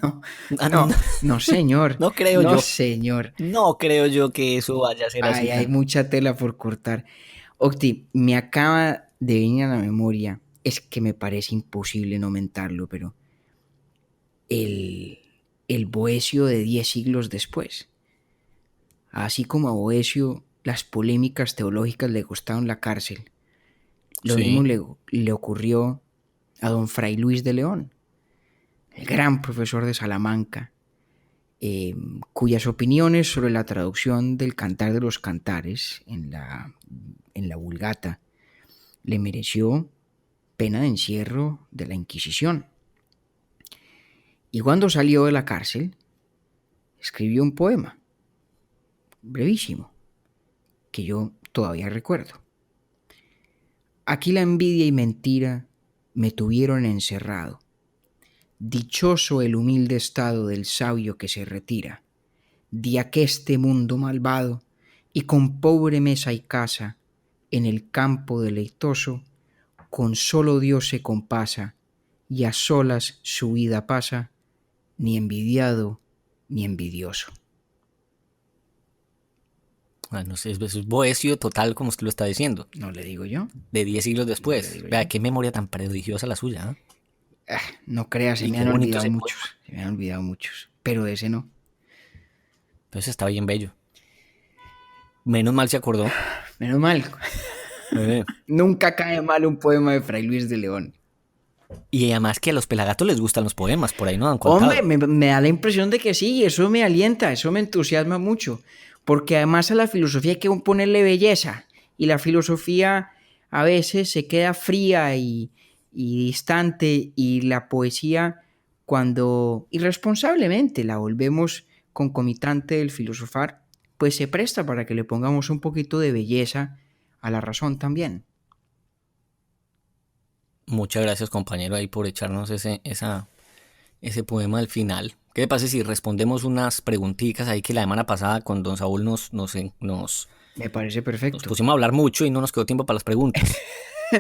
No, Ah, no, no, no, señor. no creo No, yo, señor. no creo yo que eso vaya a ser Ay, así. hay mucha tela por cortar. Octi, me acaba de venir a la memoria, es que me parece imposible no mentarlo, pero el, el Boecio de 10 siglos después. Así como a Boecio las polémicas teológicas le costaron la cárcel, lo mismo Sí, le ocurrió a don Fray Luis de León, el gran profesor de Salamanca, cuyas opiniones sobre la traducción del Cantar de los Cantares en la Vulgata le mereció pena de encierro de la Inquisición. Y cuando salió de la cárcel, escribió un poema, brevísimo, que yo todavía recuerdo. Aquí la envidia y mentira me tuvieron encerrado. Dichoso el humilde estado del sabio que se retira de aqueste mundo malvado y con pobre mesa y casa en el campo deleitoso con solo Dios se compasa y a solas su vida pasa, ni envidiado ni envidioso. bueno, eso es Boecio total como usted lo está diciendo, ¿No le digo yo? de 10 siglos ¿No le después. digo Vea yo? qué memoria tan prodigiosa la suya, ¿eh? No creas, se Y me qué han bonito olvidado ese muchos, poema. se me han olvidado muchos, pero ese no. Entonces está bien bello. Menos mal se acordó. Menos mal, Eh, nunca cae mal un poema de Fray Luis de León. Y además que a los pelagatos les gustan los poemas, por ahí nos han Hombre, contado. me da la impresión de que sí, eso me alienta, eso me entusiasma mucho, porque además a la filosofía hay que ponerle belleza, y la filosofía a veces se queda fría y distante, y la poesía, cuando irresponsablemente la volvemos concomitante del filosofar, pues se presta para que le pongamos un poquito de belleza a la razón también. Muchas gracias, compañero, ahí por echarnos ese poema al final. ¿Qué le pasa si respondemos unas preguntitas ahí que la semana pasada con don Saúl Me parece nos perfecto. pusimos a hablar mucho y no nos quedó tiempo para las preguntas?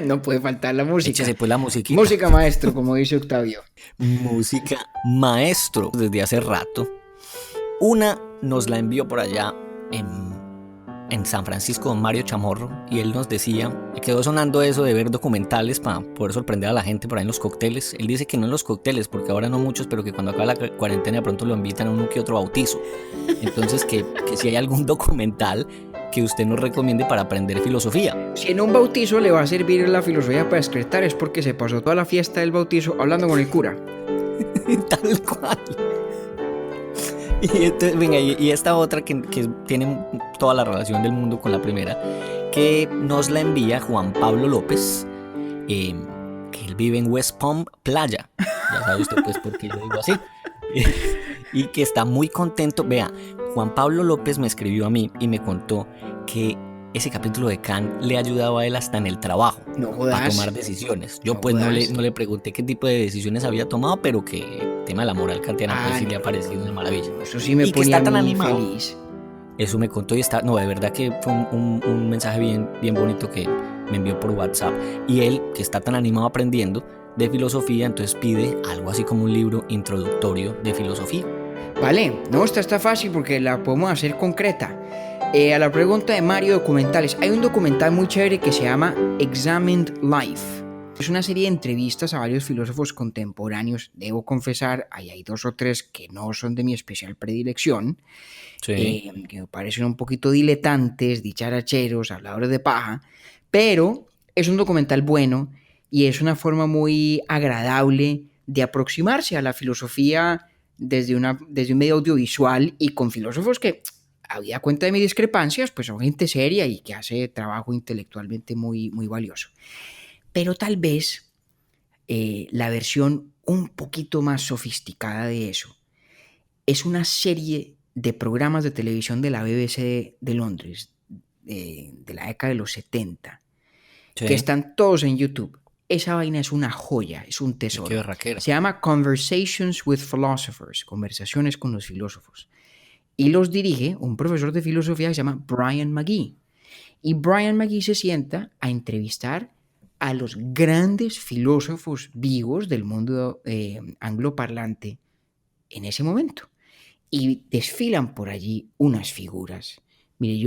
No puede faltar la música. Échese pues la musiquita. Música maestro, como dice Octavio. Música maestro desde hace rato. Una nos la envió por allá en San Francisco, don Mario Chamorro, y él nos decía, me quedó sonando eso de ver documentales para poder sorprender a la gente por ahí en los cócteles. Él dice que no en los cócteles, porque ahora no muchos, pero que cuando acabe la cuarentena de pronto lo invitan a uno que otro bautizo. Entonces que si hay algún documental que usted nos recomiende para aprender filosofía. Si en un bautizo le va a servir la filosofía para excretar, es porque se pasó toda la fiesta del bautizo hablando con el cura. Tal cual. Y, entonces, venga, y esta otra que tiene toda la relación del mundo con la primera, que nos la envía Juan Pablo López, que él vive en West Palm Playa. Ya sabe usted pues por qué yo digo así. Y que está muy contento. Vea, Juan Pablo López me escribió a mí y me contó que ese capítulo de Kant le ha ayudado a él hasta en el trabajo No para jodas. tomar decisiones. Yo No pues no jodas. le pregunté qué tipo de decisiones había tomado, pero que el tema de la moral kantiana pues sí le ha No, parecido una maravilla. eso sí me Y que ponía está a tan mí animado. feliz. Eso me contó y está, no, de verdad que fue un mensaje bien bonito que me envió por WhatsApp. Y él, que está tan animado aprendiendo de filosofía, entonces pide algo así como un libro introductorio de filosofía. Vale, no, esta está fácil porque la podemos hacer concreta. A la pregunta de Mario, documentales. Hay un documental muy chévere que se llama Examined Life. Es una serie de entrevistas a varios filósofos contemporáneos. Debo confesar, ahí hay 2 o 3 que no son de mi especial predilección, Sí. que me parecen un poquito diletantes, dicharacheros, habladores de paja, pero es un documental bueno y es una forma muy agradable de aproximarse a la filosofía desde un medio audiovisual y con filósofos que, habida cuenta de mis discrepancias, pues son gente seria y que hace trabajo intelectualmente muy, muy valioso. Pero tal vez la versión un poquito más sofisticada de eso. Es una serie de programas de televisión de la BBC de Londres, de la década de los 70, Sí. que están todos en YouTube. Esa vaina es una joya, es un Qué tesoro. berraquera. Se llama Conversations with Philosophers, conversaciones con los filósofos. Y los dirige un profesor de filosofía que se llama Brian McGee. Y Brian McGee se sienta a entrevistar a los grandes filósofos vivos del mundo angloparlante en ese momento. Y desfilan por allí unas figuras. Mire,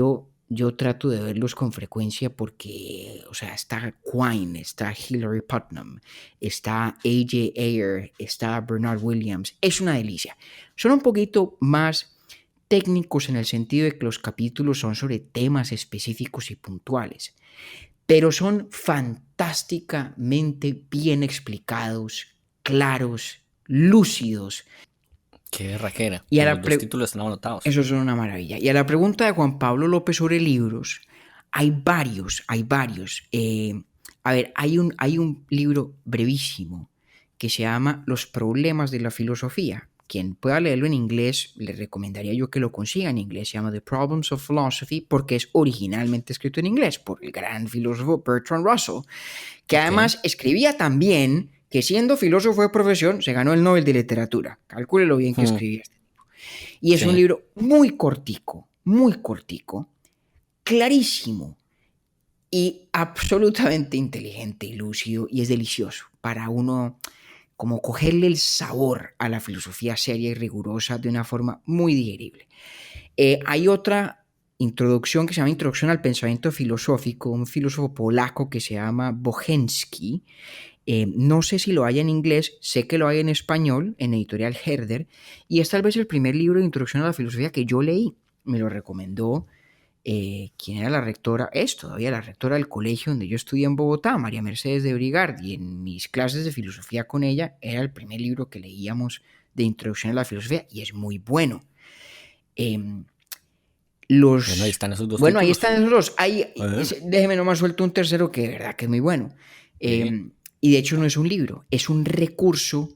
yo trato de verlos con frecuencia porque, o sea, está Quine, está Hilary Putnam, está A.J. Ayer, está Bernard Williams. Es una delicia. Son un poquito más técnicos en el sentido de que los capítulos son sobre temas específicos y puntuales, pero son fantásticamente bien explicados, claros, lúcidos. Qué berraquera. Y a Los la dos títulos están anotados. Eso es una maravilla. Y a la pregunta de Juan Pablo López sobre libros, hay varios. A ver, hay un libro brevísimo que se llama Los problemas de la filosofía. Quien pueda leerlo en inglés, le recomendaría yo que lo consiga en inglés. Se llama The Problems of Philosophy porque es originalmente escrito en inglés por el gran filósofo Bertrand Russell, que además escribía también que siendo filósofo de profesión se ganó el Nobel de Literatura. Calcule lo bien que escribía este tipo. Y es un libro muy cortico, clarísimo y absolutamente inteligente y lúcido, y es delicioso para uno como cogerle el sabor a la filosofía seria y rigurosa de una forma muy digerible. Hay otra introducción que se llama Introducción al Pensamiento Filosófico, un filósofo polaco que se llama Bohensky. No sé si lo hay en inglés, sé que lo hay en español, en editorial Herder, y es tal vez el primer libro de introducción a la filosofía que yo leí. Me lo recomendó quien era la rectora, es todavía la rectora del colegio donde yo estudié en Bogotá, María Mercedes de Brigard, y en mis clases de filosofía con ella era el primer libro que leíamos de introducción a la filosofía, y es muy bueno. Bueno, ahí están esos dos Bueno, títulos. ahí están esos dos. Déjeme nomás suelto un tercero que de verdad que es muy bueno. Y de hecho no es un libro, es un recurso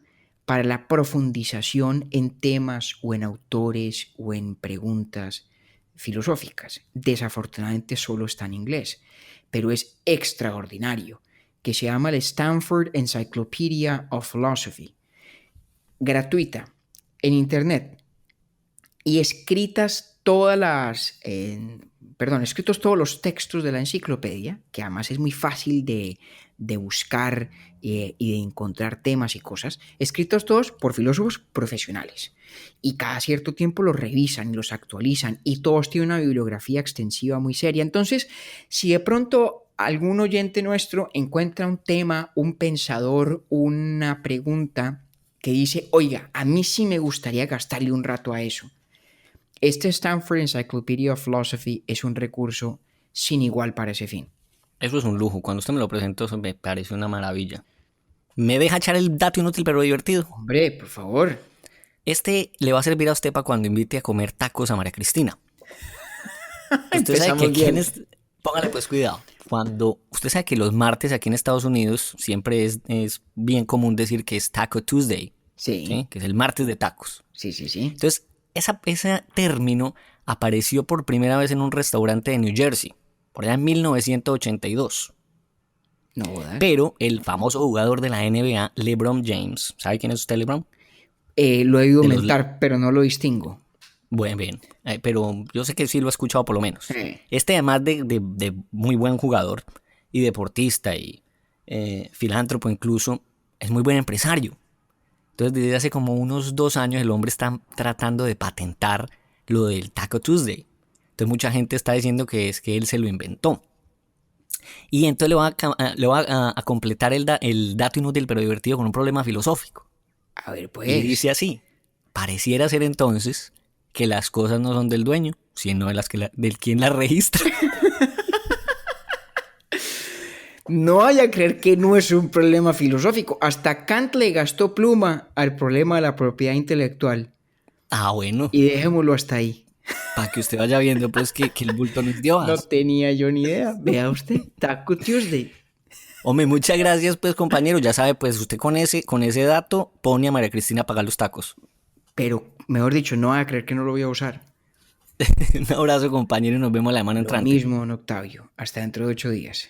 para la profundización en temas o en autores o en preguntas filosóficas. Desafortunadamente solo está en inglés, pero es extraordinario, que se llama el Stanford Encyclopedia of Philosophy. Gratuita, en internet, y escritos todos los textos de la enciclopedia, que además es muy fácil de buscar y de encontrar temas y cosas, escritos todos por filósofos profesionales. Y cada cierto tiempo los revisan y los actualizan, y todos tienen una bibliografía extensiva muy seria. Entonces, si de pronto algún oyente nuestro encuentra un tema, un pensador, una pregunta que dice, oiga, a mí sí me gustaría gastarle un rato a eso, este Stanford Encyclopedia of Philosophy es un recurso sin igual para ese fin. Eso es un lujo. Cuando usted me lo presentó, eso me parece una maravilla. ¿Me deja echar el dato inútil pero divertido? Hombre, por favor. Este le va a servir a usted para cuando invite a comer tacos a María Cristina. Usted sabe que bien. Póngale pues cuidado. Cuando usted sabe que los martes aquí en Estados Unidos siempre es bien común decir que es Taco Tuesday. Sí. Que es el martes de tacos. Sí. Entonces, ese término apareció por primera vez en un restaurante de New Jersey, por allá en 1982. No jodas. Pero el famoso jugador de la NBA, LeBron James, ¿sabe quién es usted, LeBron? Lo he oído mentar, pero no lo distingo. Bueno, bien, pero yo sé que sí lo he escuchado por lo menos. Este, además de muy buen jugador y deportista y filántropo incluso, es muy buen empresario. Entonces, desde hace como unos 2 años el hombre está tratando de patentar lo del Taco Tuesday. Entonces, mucha gente está diciendo que es que él se lo inventó. Y entonces le va a completar el dato inútil pero divertido con un problema filosófico. A ver, pues. Y dice así: pareciera ser entonces que las cosas no son del dueño, sino del quien las registra. No vaya a creer que no es un problema filosófico. Hasta Kant le gastó pluma al problema de la propiedad intelectual. Ah, bueno. Y dejémoslo hasta ahí. Para que usted vaya viendo pues que el bulto no es Dios. No tenía yo ni idea. Vea usted, Taco Tuesday. Hombre, muchas gracias, pues, compañero. Ya sabe, pues, usted con ese dato pone a María Cristina a pagar los tacos. Pero, mejor dicho, no va a creer que no lo voy a usar. Un abrazo, compañero, y nos vemos la semana Lo entrante. mismo, don Octavio. Hasta dentro de 8 días.